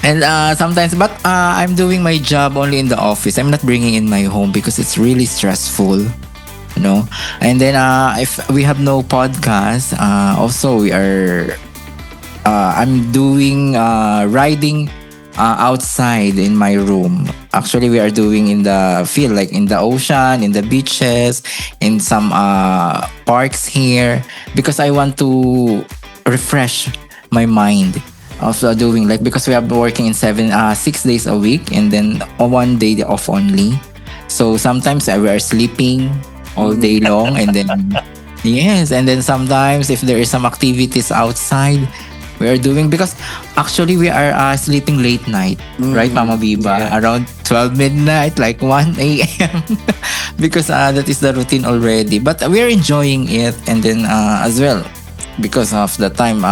And sometimes, but I'm doing my job only in the office. I'm not bringing in my home because it's really stressful, you know. And then if we have no podcast, also we are. I'm doing riding outside in my room. Actually, we are doing in the field, like in the ocean, in the beaches, in some parks here, because I want to refresh my mind of doing, like, because we are working in 6 days a week and then 1 day off only. So sometimes we are sleeping all day long, and then yes, and then sometimes if there is some activities outside, we are doing, because actually we are sleeping late night, right, Mama Biba? Yeah. Around 12 midnight, like 1 a.m. because that is the routine already. But we are enjoying it, and then as well, because of the time,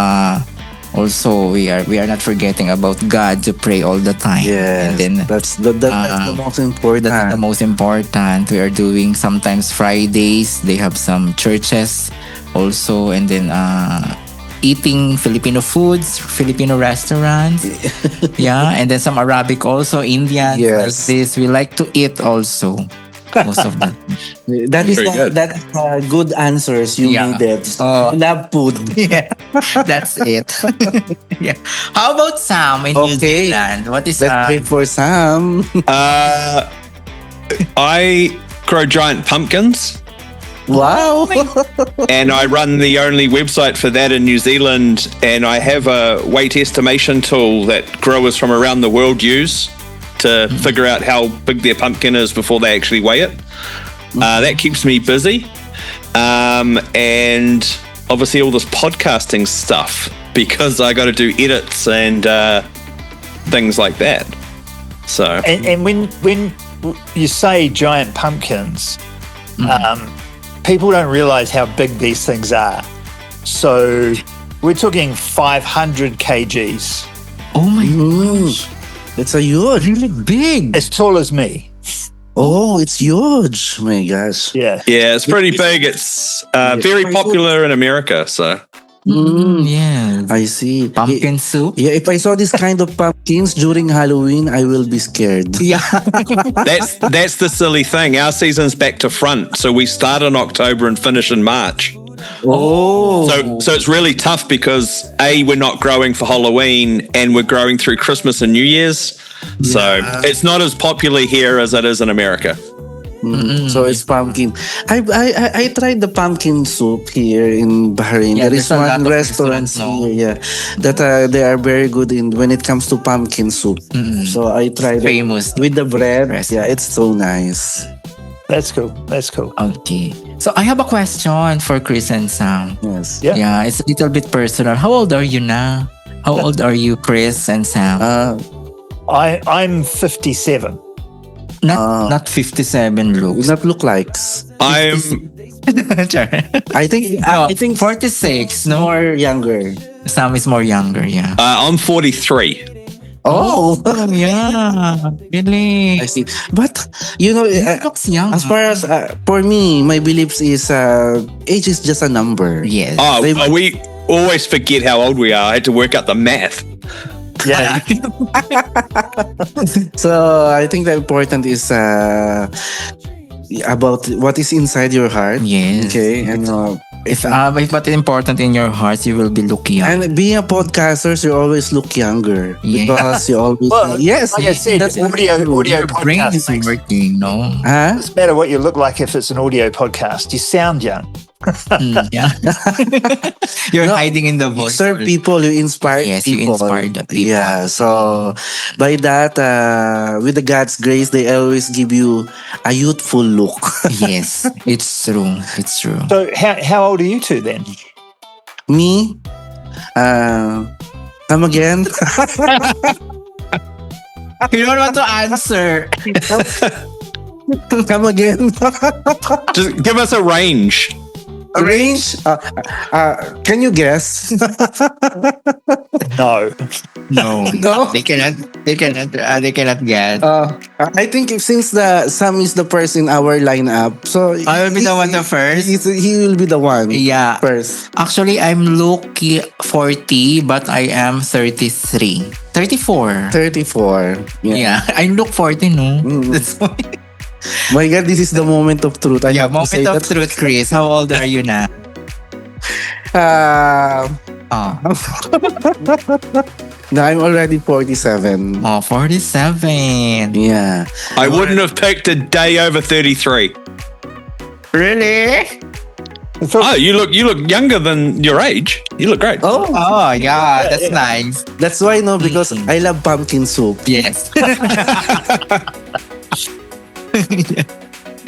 also we are not forgetting about God to pray all the time. Yes, and then that's the most important. that's the most important. We are doing sometimes Fridays. They have some churches also, and then eating Filipino foods, Filipino restaurants. Yeah, and then some Arabic also, Indian. Yes. Like this. We like to eat also. Most of that. That is Very good. good answers you Yeah. needed. Oh. Love food. Yeah, that's it. Yeah. How about Sam in New Okay. Zealand? What is Let's wait for Sam. I grow giant pumpkins, Wow. and I run the only website for that in New Zealand. And I have a weight estimation tool that growers from around the world use to figure out how big their pumpkin is before they actually weigh it. That keeps me busy. And obviously all this podcasting stuff, because I got to do edits and things like that. So And when you say giant pumpkins, people don't realize how big these things are. So we're talking 500 kgs. Oh my gosh. It's a huge. Really big. As tall as me. Oh, it's huge. Oh my gosh. Yeah. Yeah, it's pretty big. It's very popular in America. So Yeah. I see. Pumpkin soup. Yeah, if I saw this kind of pumpkins during Halloween, I will be scared. Yeah. that's the silly thing. Our season's back to front, so we start in October and finish in March. Oh. So it's really tough because we're not growing for Halloween and we're growing through Christmas and New Year's. So it's not as popular here as it is in America. So it's pumpkin. I tried the pumpkin soup here in Bahrain. Yeah, There is there's a lot one of restaurant restaurants now. here, that they are very good in when it comes to pumpkin soup. So I tried Famous. it with the bread. Restaurant. Yeah, it's so nice. That's cool. That's cool. Okay. So I have a question for Chris and Sam. Yes. Yeah. Yeah, it's a little bit personal. How old are you now? How old are you, Chris and Sam? I'm 57. Not 57 You looks. not look like. I'm I think I think 46. No, more younger. Sam is more younger. Yeah. I'm 43. Oh, Yeah. Really. I see. But you know, He looks young. as far as for me, my beliefs is age is just a number. Yes. Oh, They- we always forget how old we are. I had to work out the math. Yeah. So I think the important is about what is inside your heart. Yes. Okay, and If what's important in your heart, you will be looking young. and being a podcaster, you always look younger Yeah. because you always Well, yes. like I said, that's audio Your brain is podcast. working, no? Huh? Doesn't matter what you look like if it's an audio podcast. You sound young. Yeah. You're hiding in the You voice. serve people, you inspire Yes, you people. inspire the people. Yeah, so by that, with the God's grace, they always give you a youthful look. Yes, it's true. It's true. So how old are you two then? Me, come again. You don't want to answer. Come again. Just give us a range. Range. Can you guess? No. No. No. They cannot. They cannot get. I think since the Sam is the first in our lineup, so I will be the one the first. He will be the one. Yeah. First. Actually, I'm Loki 40, but I am 33. 34. 34. Yeah. I look 40, no? That's why. My God, this is the moment of truth. I Yeah, have to say moment of that. truth, Chris. How old are you now? Oh, No, I'm already 47. 47. Yeah. I wouldn't have picked a day over 33. Really? Oh, you look younger than your age. You look great. Oh, Oh, yeah. That's nice. that's why no, because I love pumpkin soup. Yes.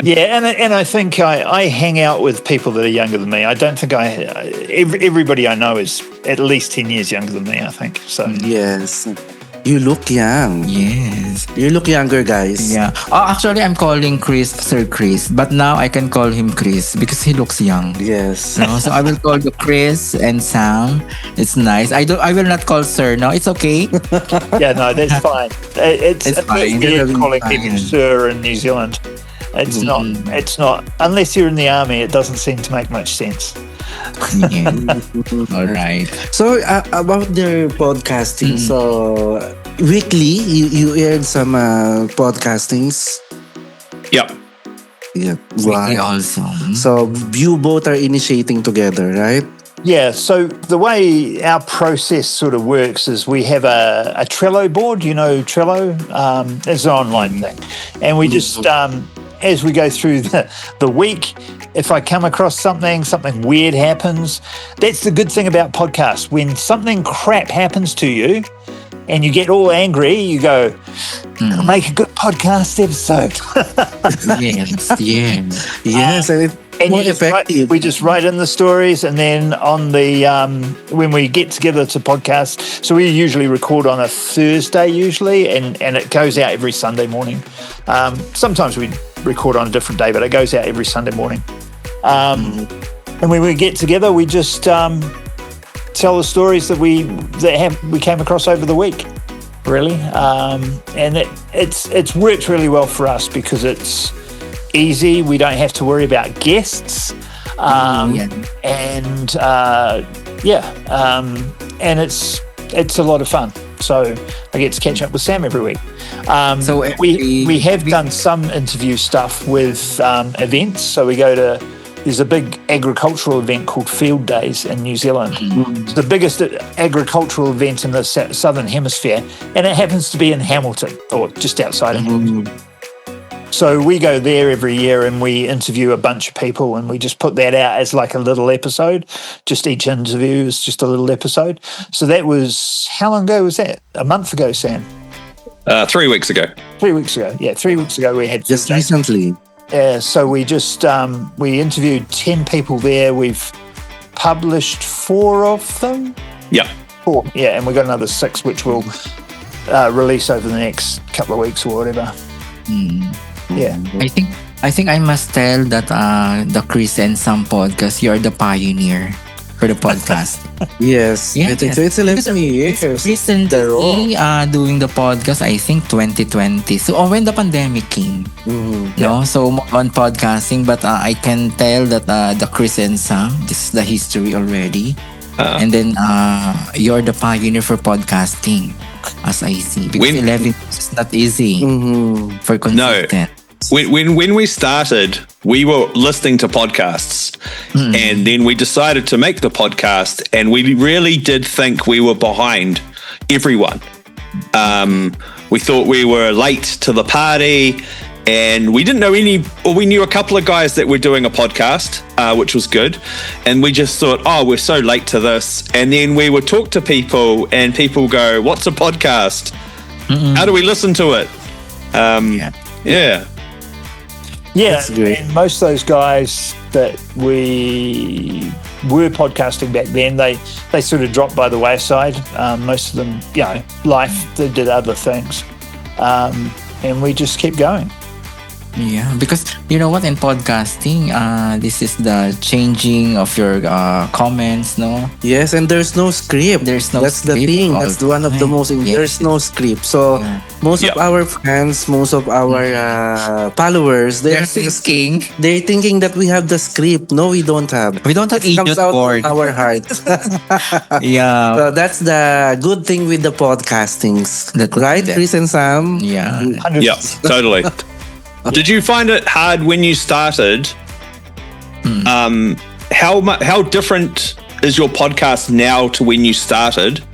Yeah, and I think I hang out with people that are younger than me. I don't think everybody I know is at least 10 years younger than me, I think. So Yes. You look young. Yes. You look younger, guys. Yeah. Oh, actually, I'm calling Chris Sir Chris, but now I can call him Chris because he looks young. Yes. No, so I will call you Chris and Sam. It's nice. I will not call Sir. No, it's okay. yeah, no, that's fine. It's It's a bit fine. weird It'll be calling fine. people sir in New Zealand. It's not. It's not. Unless you're in the army, it doesn't seem to make much sense. Yeah. All right. So about their podcasting, so weekly you aired some podcastings. Yep. Yeah. Weekly Wow. also. So you both are initiating together, right? Yeah, so the way our process sort of works is we have a Trello board, you know Trello? It's an online thing. And we just, as we go through the week, if I come across something weird happens, that's the good thing about podcasts. When something crap happens to you and you get all angry, you go, "I'll make a good podcast episode." Yes. Yes. Yes, and it's And more you just write, effective. we just write in the stories, and then on the when we get together to podcast, so we usually record on a Thursday usually, and it goes out every Sunday morning. Sometimes we record on a different day, but it goes out every Sunday morning. And when we get together, we just tell the stories that we came across over the week. really. And it's worked really well for us because it's easy. We don't have to worry about guests. And it's a lot of fun. So I get to catch up with Sam every week. We have done some interview stuff with events. So we go to, there's a big agricultural event called Field Days in New Zealand. It's the biggest agricultural event in the Southern Hemisphere, and it happens to be in Hamilton, or just outside of Hamilton. So we go there every year and we interview a bunch of people, and we just put that out as like a little episode. Just each interview is just a little episode. So that was, how long ago was that? A month ago, Sam? 3 weeks ago. 3 weeks ago. Yeah, 3 weeks ago we had... Just recently. Yeah, so we just, we interviewed 10 people there. We've published 4 of them. Yeah. 4, yeah, and we've got another 6 which we'll release over the next couple of weeks or whatever. Yeah. I think I must tell that the Chris and Sam podcast, you're the pioneer for the podcast. Yes. I think so. It's 11 years. Recently, doing the podcast, I think 2020. So when the pandemic came, no, so on podcasting, but I can tell that the Chris and Sam, this is the history already. And then you're the pioneer for podcasting, as I see. Because 11 years is not easy for consistent. No. When we started, we were listening to podcasts, and then we decided to make the podcast, and we really did think we were behind everyone. We thought we were late to the party, and we didn't know we knew a couple of guys that were doing a podcast, which was good. And we just thought, oh, we're so late to this. And then we would talk to people, and people go, what's a podcast? How do we listen to it? Yeah, great. and most of those guys that we were podcasting back then, they sort of dropped by the wayside. Most of them, life, they did other things. And we just kept going. Yeah, because you know what, in podcasting, this is the changing of your comments, no? Yes, and there's no script. There's no That's the script thing. all That's the one of the time. most. Yes. There's no script. So most of our fans, most of our followers, They're thinking. they're thinking that we have the script. No, we don't have. We don't have It comes idiot out board. of our heart. Yeah. So that's the good thing with the podcastings, That's right, it. Chris and Sam? Yeah. 100%. Yeah, totally. Did you find it hard when you started? How different is your podcast now to when you started?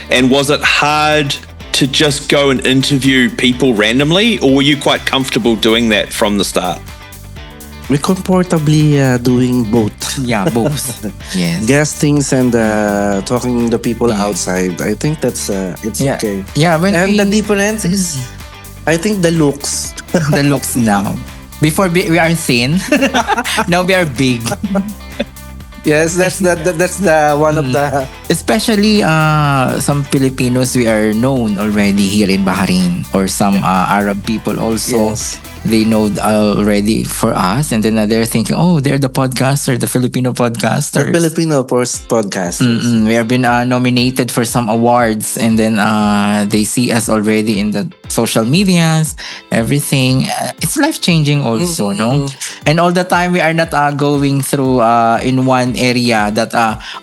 And was it hard to just go and interview people randomly, or were you quite comfortable doing that from the start? We're comfortably doing both. Yeah, both. Yes. Guestings and talking to the people outside. I think that's it's Yeah. okay. Yeah, when And we, the difference is, I think the looks. the looks now. Before we are thin, now we are big. Yes, that's the one of the. Especially some Filipinos, we are known already here in Bahrain, or some Arab people also. Yes. They know already for us, and then they're thinking, oh, they're the podcaster, the Filipino The podcasters. Filipino podcast. We have been nominated for some awards, and then they see us already in the social medias, everything. It's life changing also, no? And all the time we are not going through in one area that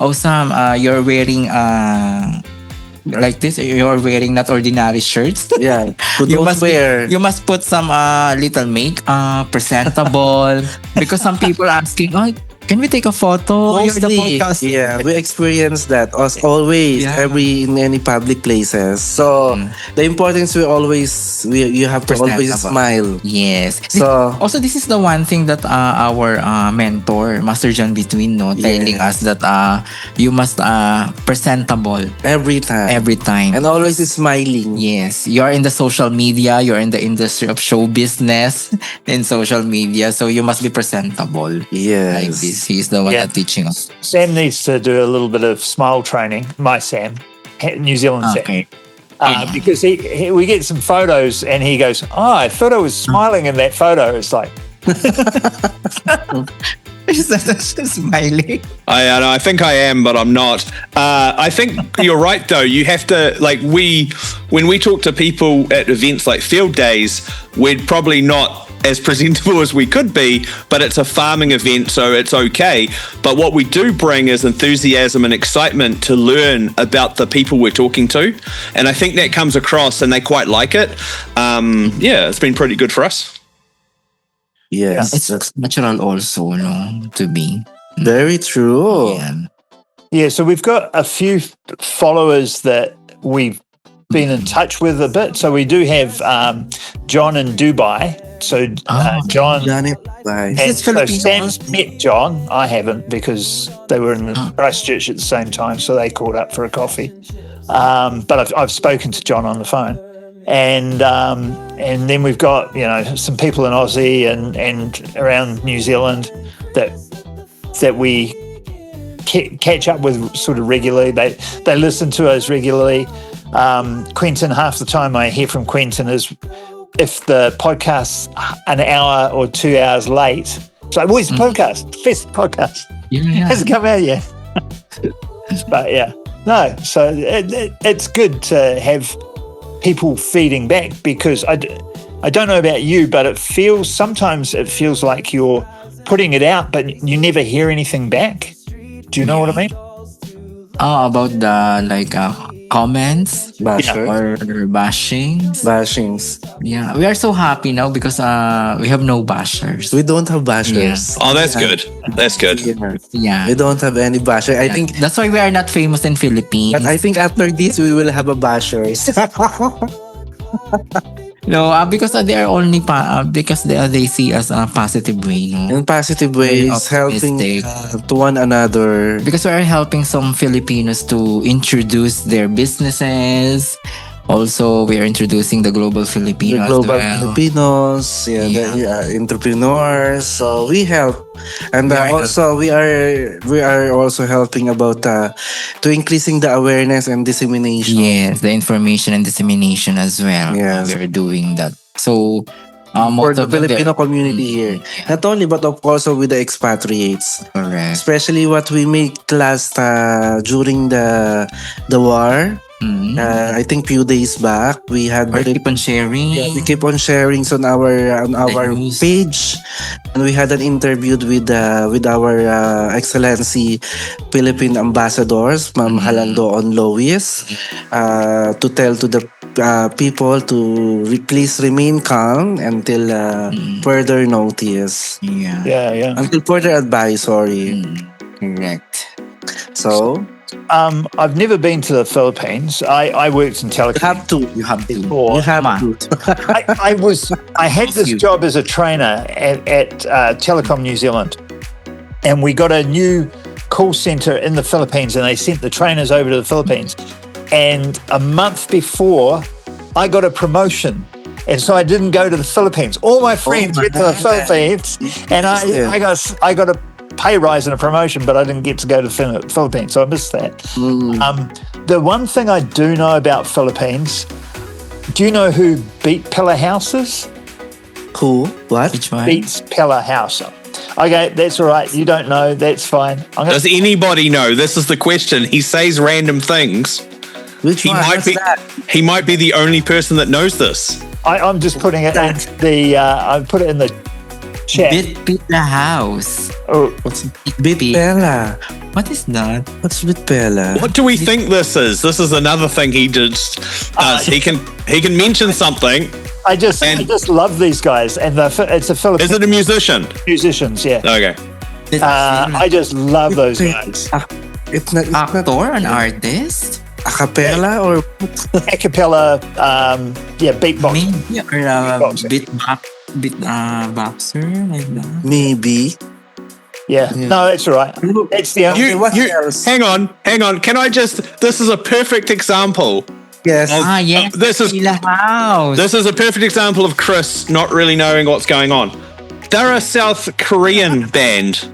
oh Sam, you're wearing like this, you're wearing not ordinary shirts. Yeah. So You don't must wear. you must put some little makeup, presentable, because some people are asking, oh, can we take a photo? You're the Mostly, podcast. yeah, we experience that as always, Yeah. in any public places. So the importance you have to always Presentable. smile. Yes. So Also, this is the one thing that our mentor, Master John Between, telling us that you must presentable every time, every time. and always smiling. Yes, you're in the social media, you're in the industry of show business in social media, so you must be presentable. Yes. Like this. He's the one Yeah. that teaching us. Sam needs to do a little bit of smile training. My Sam, New Zealand Okay. Sam. Because we get some photos and he goes, oh, I thought I was smiling in that photo. It's like, Is that smiling? I think I am, but I'm not. I think you're right, though. You have to, like, when we talk to people at events like field days, we're probably not as presentable as we could be, but it's a farming event, so it's okay. But what we do bring is enthusiasm and excitement to learn about the people we're talking to. And I think that comes across and they quite like it. Yeah, it's been pretty good for us. Yes, It's that's natural also, no, to be. very true. Yeah. Yeah, so we've got a few followers that we've been in touch with a bit. So we do have John in Dubai. So John, Done it. Bye. and It's so Filipino Sam's also? met John. I haven't because they were in Christchurch at the same time, so they called up for a coffee. But I've spoken to John on the phone, and then we've got some people in Aussie and around New Zealand that we catch up with sort of regularly. They listen to us regularly. Quentin, half the time I hear from Quentin is if the podcast's an hour or 2 hours late. It's like, where's the podcast? First podcast. Yeah. Hasn't come out yet. But yeah, no. So it's good to have people feeding back because I don't know about you, but sometimes it feels like you're putting it out, but you never hear anything back. Do you know what I mean? About the comments Basher. or bashings. Bashings. Yeah, we are so happy now because we have no bashers. We don't have bashers. Oh, that's good. That's good. Yeah. Yeah. We don't have any basher. I think That's why we are not famous in Philippines. but I think after this we will have a bashers. No, because they are only because they see us a positive way. No? In positive ways, helping Optimistic. to one another. Because we are helping some Filipinos to introduce their businesses. Also, we are introducing the global The Filipinos. global as well. Filipinos, the entrepreneurs. So we help, and also we are also helping about to increasing the awareness and dissemination. Yes, the information and dissemination as well. Yes. We are doing that. So, For most the of them, Filipino community here, not only but of also with the expatriates, correct. especially what we make last during the war. Mhm. I think few days back we had Or keep on sharing. we keep on sharing on our news. page, and we had an interview with our Excellency Philippine ambassadors, Ma'am Halandoon Lois, to tell to the people to please remain calm until further notice, Yeah. Yeah. until further advice. Sorry. Correct. So I've never been to the Philippines. I worked in you telecom have to. You have to. before. You have Come on. to. I had this job as a trainer at Telecom New Zealand, and we got a new call center in the Philippines, and they sent the trainers over to the Philippines. And a month before, I got a promotion, and so I didn't go to the Philippines. All my friends went to the Philippines, and I got a pay rise and a promotion, but I didn't get to go to the Philippines, so I missed that. The one thing I do know about Philippines, do you know who Beat Pillar House is? Who? What? Which one? Beats Pillar House. Okay, that's all right. You don't know, that's fine. Does anybody know? This is the question. He says random things. Which He one? might What's be. that? He might be the only person that knows this. I'm just putting it in the. I put it in the chat. Beat the house. Oh, What's Beat. Bella? What is that? What's with Bella? What do we think this is? This is another thing he does. He can mention something. I just love these guys, and it's a Is Filipino it a musician? musicians. Yeah, Okay. I just love those guys. It's not Actor, an artist? a cappella or A cappella, beatbox. Maybe, or Beatboxing. beat boxer, like that. maybe. Yeah, no, that's all right. That's the only. What else? Hang on. Can I just? This is a perfect example. Yes. Yes. This is Pila House. This is a perfect example of Chris not really knowing what's going on. They're a South Korean band.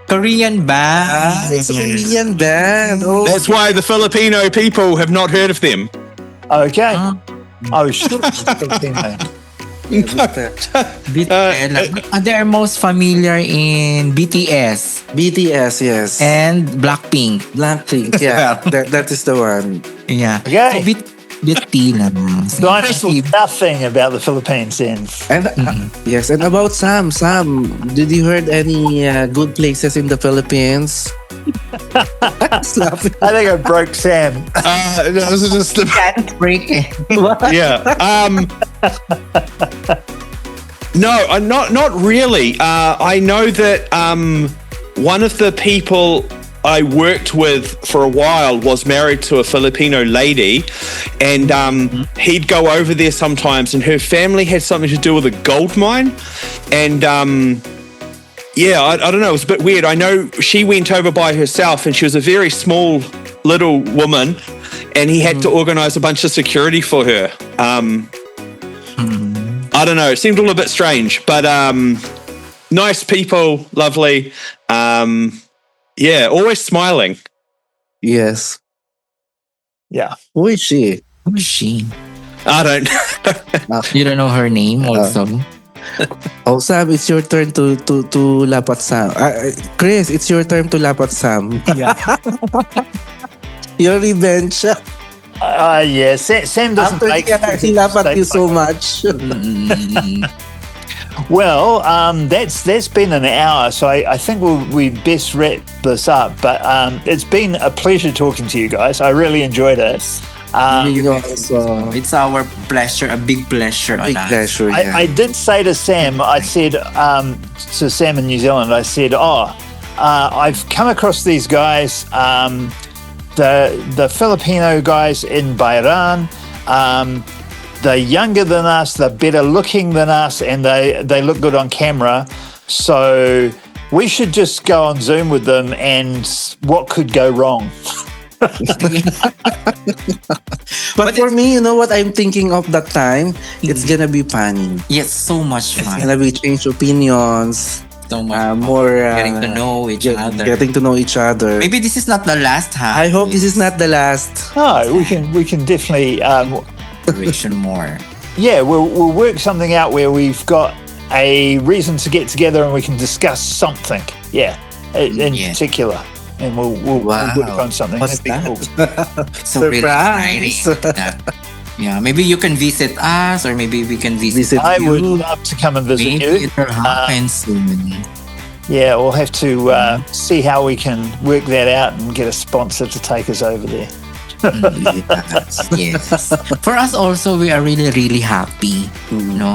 Korean band. It's a Korean band. Oh, That's why the Filipino people have not heard of them. Okay. Huh? I was sure it was Filipino. They are most familiar in BTS BTS, yes. and Blackpink. Blackpink, yeah. that is the one. Yeah. Okay. So BT lang. So I know nothing about the Philippines then. And yes, and about Sam, did you heard any good places in the Philippines? Slapping. I think I broke Sam. That was just Can't break it. yeah. No, not really. I know that one of the people I worked with for a while was married to a Filipino lady, and he'd go over there sometimes, and her family had something to do with a gold mine, and yeah, I don't know, it was a bit weird. I know she went over by herself, and she was a very small little woman, and he had to organize a bunch of security for her. I don't know, it seemed a little bit strange, but nice people, lovely. Yeah, always smiling. Yes. Yeah. Who is she? Who is she? I don't know. You don't know her name also? Oh, Sam, it's your turn to lapat Sam. Chris, it's your turn to lapat Sam. Yeah. Your revenge. Yeah. Sam doesn't After make he lapat you so much. Well, that's been an hour, so I think we best wrap this up. But it's been a pleasure talking to you guys. I really enjoyed it. It's our pleasure, a big pleasure. Big pleasure, yeah. I did say to Sam, I said to Sam in New Zealand, I said, I've come across these guys, the Filipino guys in Bahrain. They're younger than us, they're better looking than us, and they look good on camera. So we should just go on Zoom with them, and what could go wrong? But for me, you know what I'm thinking of that time? It's gonna be funny. Yes, so much It's fun. gonna be change opinions, So much more getting to know each other. Getting to know each other. Maybe this is not the last half. I hope this is not the last. No, we can definitely, Duration more. yeah, we'll work something out where we've got a reason to get together and we can discuss something. Yeah, in Yeah. particular, and we'll Wow. work on something. What's That'd be that? cool. So really Surprise. exciting. Yeah, maybe you can visit us, or maybe we can visit. Visit I would you. love to come and visit Maybe you. it will happen soon. Yeah, we'll have to see how we can work that out and get a sponsor to take us over there. Yes. For us also, we are really, really happy,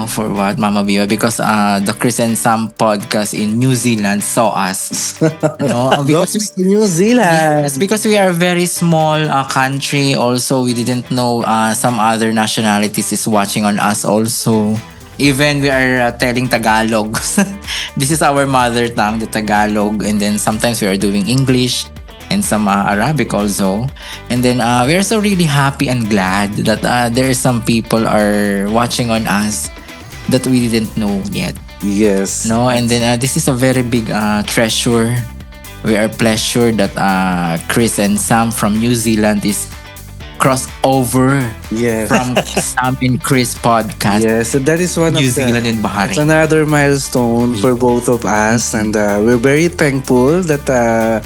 for what Mama Viva, because the Chris and Sam podcast in New Zealand saw us. Because New Zealand. Yes, because we are a very small country. Also, we didn't know some other nationalities is watching on us also. Even we are telling Tagalog. This is our mother tongue, the Tagalog. And then sometimes we are doing English and some Arabic also. And then we are so really happy and glad that there are some people are watching on us that we didn't know yet. Yes. No, and then this is a very big treasure. We are pleasure that Chris and Sam from New Zealand is crossover Yes. from Sam and Chris podcast. Yes, so that is one New of Zealand and it's Bahrain. another milestone for both of us, and we're very thankful that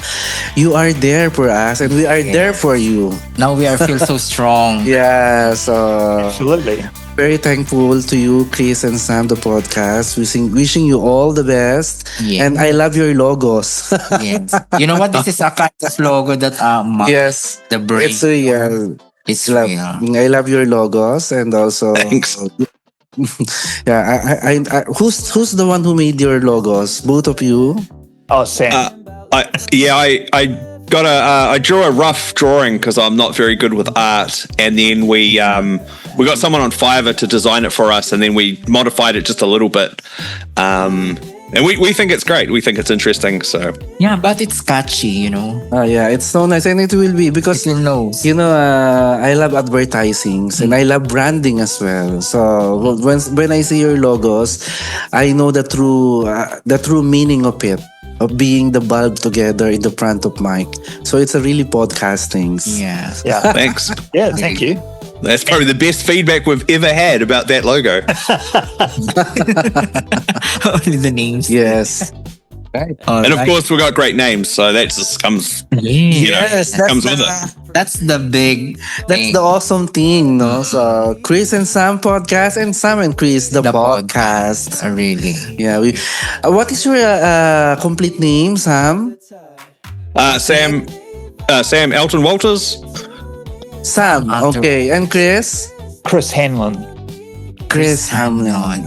you are there for us, and we are there for you. Now we are feel so strong. Yeah, so Absolutely. very thankful to you, Chris and Sam, the podcast. Wishing you all the best, Yeah. and I love your logos. Yes. You know what? This is a kind of logo that Yes, the brain. it's real. It's Love, real. I love your logos, and also Thanks. yeah. I who's the one who made your logos? Both of you. Oh, Sam. I got I drew a rough drawing because I'm not very good with art, and then we got someone on Fiverr to design it for us, and then we modified it just a little bit. And we think it's great. We think it's interesting. So Yeah, but it's catchy, Yeah, it's so nice, and it will be because It's your nose. I love advertising and I love branding as well. So when I see your logos, I know the true meaning of it, of being the bulb together in the front of mic. So it's a really podcasting. Yeah. Yeah. thanks. Yeah, thank you. That's probably the best feedback we've ever had about that logo. Only the names. Yes. All And of right. course, we've got great names, so that just comes, Yes, comes with it. That's the big That's the awesome thing, no? So Chris and Sam podcast and Sam and Chris the podcast. Really. Yeah, we. What is your complete name, Sam? Sam Elton Walters. Sam. Okay, and Chris. Chris Hanlon. Chris Hamlin.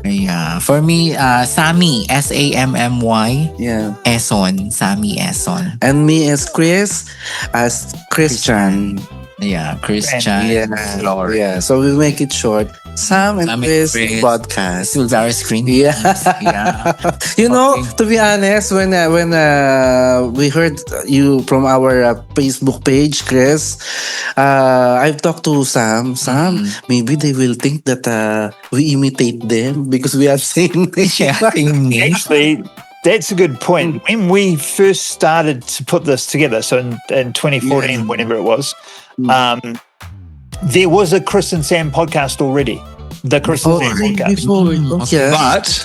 Yeah. For me, Sammy, Sammy, Yeah. Eson, Sammy Eson. And me as Chris, as Christian. Yeah, Christian. Yeah. Lord. Yeah. So we make it short. Sam and Sam and Chris Chris. podcast. This was our screen. Yeah. Yeah. You know, to be honest, when we heard you from our Facebook page, Chris, I've talked to Sam. Sam, maybe they will think that we imitate them because we have same Yeah, same name. Actually, that's a good point. When we first started to put this together, so in 2014, whenever it was, there was a Chris and Sam podcast already. The Chris and Sam podcast. Yeah.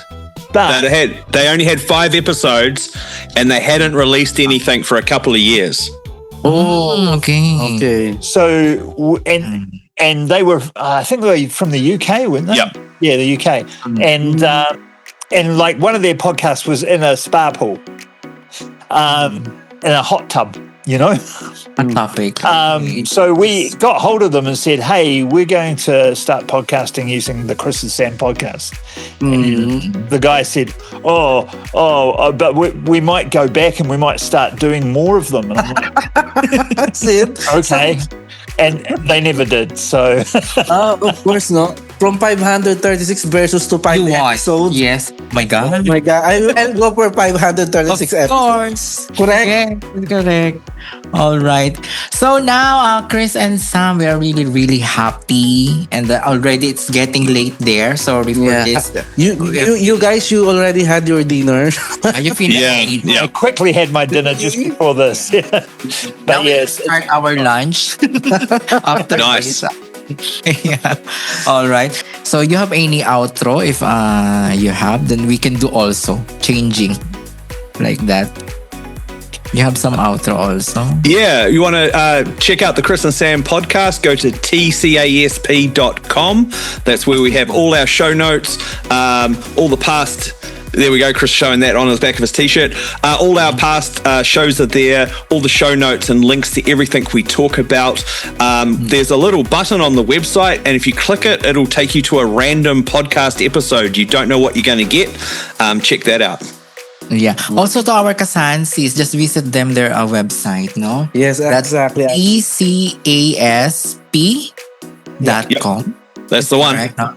But they only had 5 episodes, and they hadn't released anything for a couple of years. Oh, okay. Okay. So and they were, I think they were from the UK, weren't they? Yep. Yeah, the UK. And like one of their podcasts was in a spa pool, in a hot tub, you know. A topic. So we got hold of them and said, "Hey, we're going to start podcasting using the Chris and Sam podcast." And the guy said, "Oh, but we might go back and we might start doing more of them." And I'm like, That's it. okay. And they never did. So Of course not. From 536 versus to 5 You watch. episodes. Yes. My God. Oh my God. I'll go for 536 Of episodes. course. Correct. Yeah, correct. All right. So now, Chris and Sam, we are really, really happy. And already it's getting late there. Sorry for Yeah. this. You guys, you already had your dinner. Are you feeling Yeah. I quickly had my dinner just before this. But yes, Start our lunch after Nice. this. Yeah. All right. So you have any outro? If you have, then we can do also changing like that. You have some outro also. Yeah, you want to check out the Chris and Sam podcast, go to tcasp.com. That's where we have all our show notes, all the past. There we go, Chris showing that on the back of his t-shirt. All our past shows are there, all the show notes and links to everything we talk about. There's a little button on the website, and if you click it, it'll take you to a random podcast episode. You don't know what you're going to get. Check that out. Yeah. Also to our Kasansis, just visit them their website, no? Yes, That's exactly. ecasp.com. That's the one. Correct, no?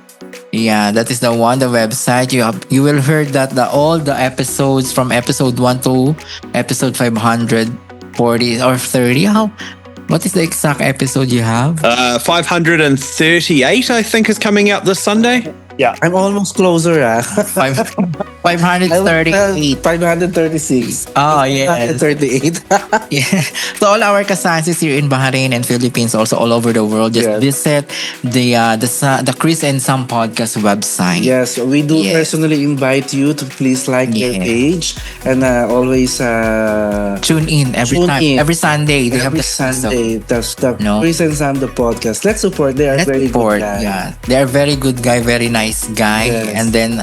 Yeah, that is the one, the website. You will hear that all the episodes from episode 1 to episode 540 or 30. What is the exact episode you have? 538, I think, is coming out this Sunday. yeah. I'm almost closer. 538. 536. Oh, yes. 538. Yeah. So all our Kasansis here in Bahrain and Philippines, also all over the world, just Yes. visit the Chris and Sam podcast website. Yes, we do Yes. personally invite you to please like their Yeah. page and always Tune in every Tune time. in. Every Sunday they have every the Sunday the No. Chris and Sam the podcast. Let's support. They are Let's very support. good guys. Yeah, they're very good guy, very nice guy. Yes. And then,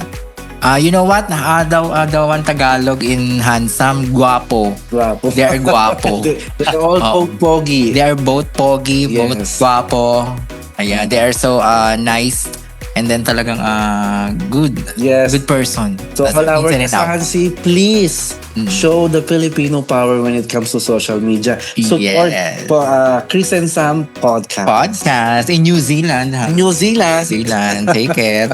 you know what? The one Tagalog in handsome, guapo. Guapo. They are guapo. They're all pogi. They are both pogi, both Yes. guapo. Yeah, they are so nice. And then talagang good. Yes. Good person. So That's all our inside and out. Kasansi, please show the Filipino power when it comes to social media. Support Yes. Chris and Sam podcast. Podcast in New Zealand. Ha? New Zealand. Zealand. Take it.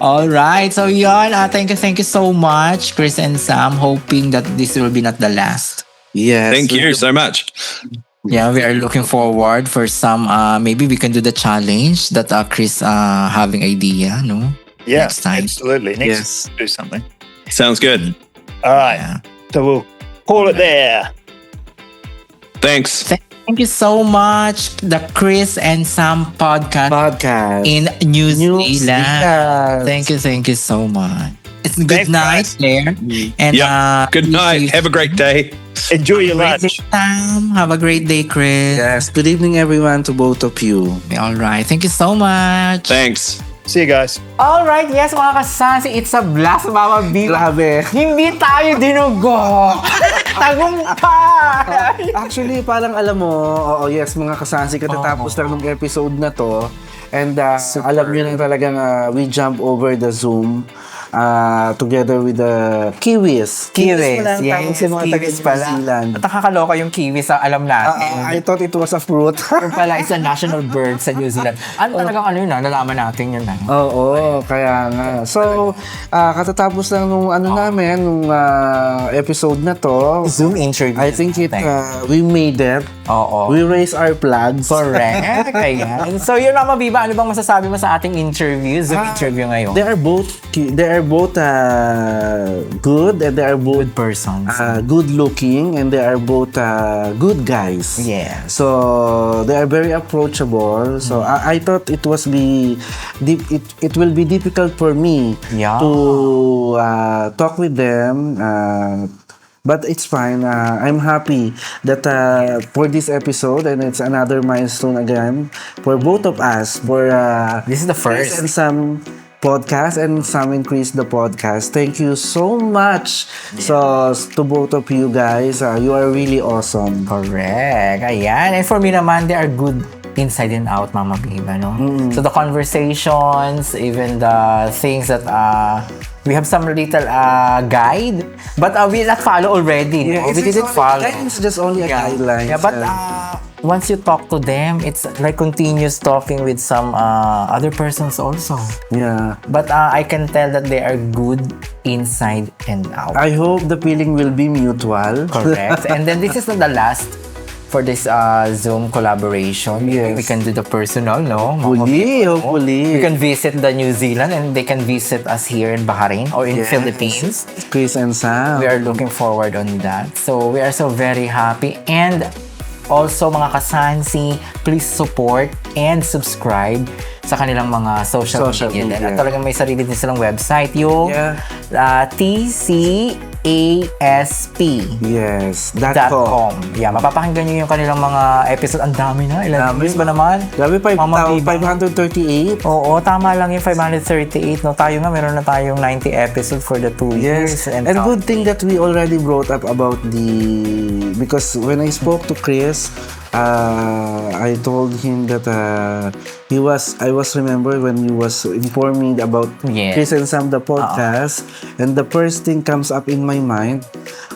All right. So yun, thank you so much, Chris and Sam. Hoping that this will be not the last. Yes. Thank you so much. Yeah, we are looking forward for some. Maybe we can do the challenge that Chris having idea. No. Yeah, Next time. absolutely. Next Yes. time, do something. Sounds good. All right. Yeah. So we'll call it there. Thanks. Thank you so much, the Chris and Sam podcast in New Zealand. Thank you so much. It's good Thanks, night guys. there. And Good night. Have a great day. Enjoy your great day, lunch. Sam. Have a great day, Chris. Yes, good evening everyone to both of you. All right. Thank you so much. Thanks. See you guys. Alright, yes mga kasansi, it's a blast, Mama B. Grabe. Hindi tayo dinugo. Tagumpay! Actually, parang alam mo, yes, mga kasansi, katatapos lang ng episode na to. And alam nyo na talagang we jump over the Zoom together with the Kiwis. Kiwis, pala ang tawag yes, sa mga taga kiwis New pala. Zealand. At nakakaloka yung kiwis, alam natin. I thought it was a fruit. Or pala, it's a national bird sa New Zealand. Ano talagang ano yun nalaman natin yun Oo, kaya nga. So, katatapos lang nung namin, nung episode na to, Zoom interview. I think we made it. Oo. We raised our flags. Correct. Ayan. So yun Mama Biba, ano bang masasabi mo sa ating interview, Zoom interview ngayon? They are both good, and they are both Good persons. good looking, and they are both good guys. Yes. So they are very approachable. So I thought it will be difficult for me Yeah. to talk with them. But it's fine. I'm happy that for this episode, and it's another milestone again for both of us. For This is the first. and some podcast and some increase the podcast. Thank you so much. So to both of you guys, you are really awesome. Correct. Ayan. And for me naman, they are good inside and out, Mama Biba, no? So the conversations, even the things that we have some little guide, but we not follow already. No? We didn't follow. It's just only a guideline. Yeah, but once you talk to them, it's like continuous talking with some other persons also. yeah. But I can tell that they are good inside and out. I hope the feeling will be mutual. Correct. And then this is not the last for this Zoom collaboration. Yes. We can do the personal, no? Hopefully. We can visit the New Zealand and they can visit us here in Bahrain or in Yes. Philippines. Chris and Sam. We are looking forward on that. So we are so very happy. And also mga kasansi, please support and subscribe sa kanilang mga social media. At talagang may sarili din silang website, yung TCASP. Yes. .com. Yeah, mapapakinggan nyo yung kanilang mga episode. Ang dami na. Ilan years ba naman? Grabe, Mama Biba. 538. Oo, tama lang yung 538. No, tayo nga, meron na tayong 90 episode for the 2 years. And good thing that we already brought up about because when I spoke to Chris, I told him that I was remember when he was informing about Chris and Sam the podcast, and the first thing comes up in my mind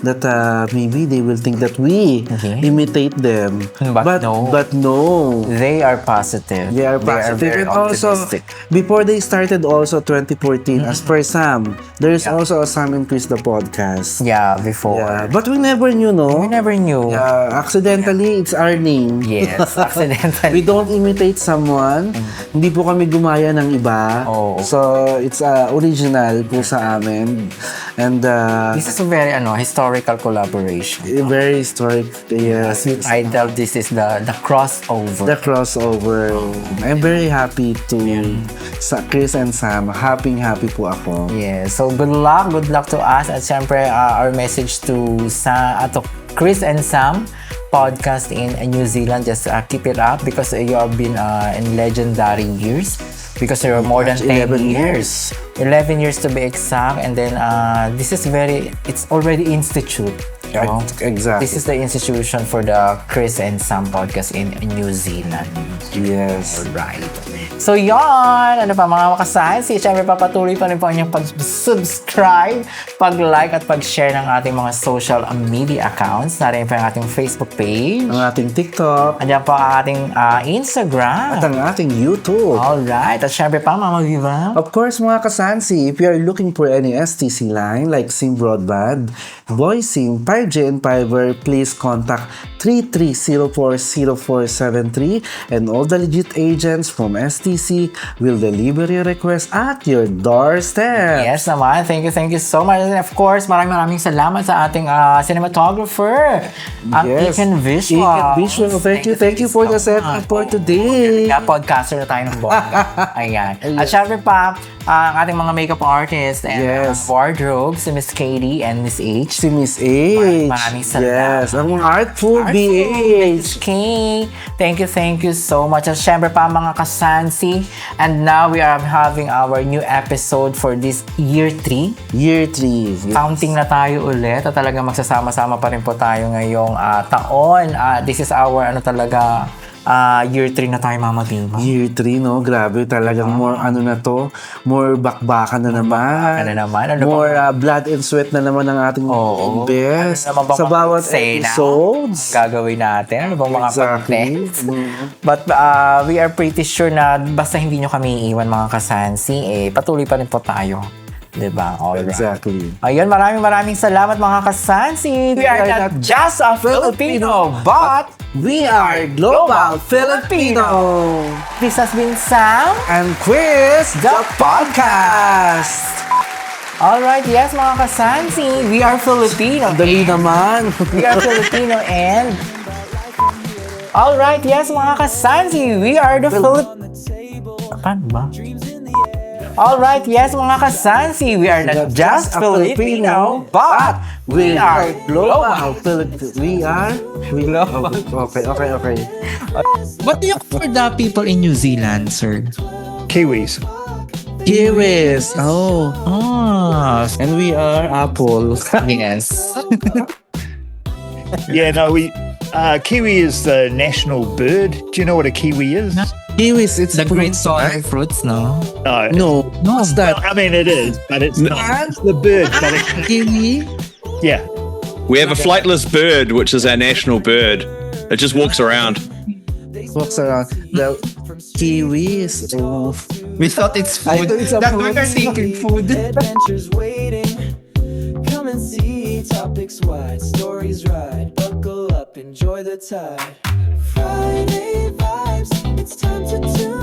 that maybe they will think that we imitate them, But no. They are positive. They are positive. very And also, optimistic. before they started also 2014, as per Sam, there is also a Sam and Chris the podcast. Yeah, before. Yeah, but we never knew, no? We never knew. Accidentally, it's our name. Yes, accidentally. We don't imitate someone. Hindi po kami gumaya ng iba. Oo. So, it's original po sa amin. And This is a very historical collaboration. very historic. Yes. With Idol, this is the crossover. The crossover. I'm very happy to sa Chris and Sam. Happy po ako. Yeah, so good luck to us. At syempre, our message to Chris and Sam podcast in New Zealand, just keep it up because you have been in legendary years because you're more than 10 years. 11 years to be exact, and then this is it's already institute. You know? Exactly. This is the institution for the Chris and Sam podcast in New Zealand. Yes. Alright. So yon, ano pa mga makasansi, syempre papatuloy pa rin po ang inyong pag-subscribe, pag-like at pag-share ng ating mga social media accounts. Narin po ang ating Facebook page. Ang ating TikTok. Andiyan po ang ating Instagram. At ang ating YouTube. Alright. At syempre pa, Mama Viva. Of course, mga kasansi, if you are looking for any STC line like SIM Broadband, Voice SIM, 5G and Fiber, please contact 33040473 and all the legit agents from STC will deliver your request at your doorstep. Yes naman. Thank you so much. And of course, maraming salamat sa ating cinematographer, ang Iken Visual. Iken Visual. Thank you for the setup for today. Kaya podcaster na tayo ng bongga. Ayan. At syempre pa, ang ating mga makeup artist and wardrobe, si Miss Katie and Miss H. Si Miss H. Maraming salamat. Yes, ang Artful BH. Okay. Thank you so much. At syempre pa mga kasansi. And now we are having our new episode for this year 3. Year 3. Yes. Counting na tayo ulit at talaga magsasama-sama pa rin po tayo ngayong taon. This is our year 3 na tayo, Mama Bima. Year 3, no? Grabe, talagang more more bakbakan na naman. More blood and sweat na naman ang ating best. Sa bawat episodes. Gagawin natin. Ano bang mga content? But we are pretty sure na basta hindi nyo kami iiwan, mga kasansi, patuloy pa rin po tayo. Diba? Alright. Exactly. Ayun, maraming salamat, mga kasansi. We are not just a Filipino, but we are Global Filipino. This has been Sam and Chris, the podcast. Alright, yes, mga kasansi. We are Filipino. Dali naman. We are Filipino and... Alright, yes, mga kasansi. We are the Paano ba? Alright, yes, mga kasansi. We are not just Filipino, but we are global Filipino. We are global. Okay. What do you call the people in New Zealand, sir? Kiwis. Kiwis. Oh. And we are Apple. Yes. Yeah, no, kiwi is the national bird. Do you know what a kiwi is? Kiwis, it's the green soy fruits, no? No, what's that? I mean, it is, but it's not. It's the bird, but it's Kiwi? yeah. We have a flightless bird, which is our national bird. It just walks around. Walks around. The kiwis. Oh. We thought it's food. I thought it's a That food. we are thinking food. Adventures waiting. Come and see topics wide, stories ride. Buckle up, enjoy the tide. Friday vibes, it's time to tune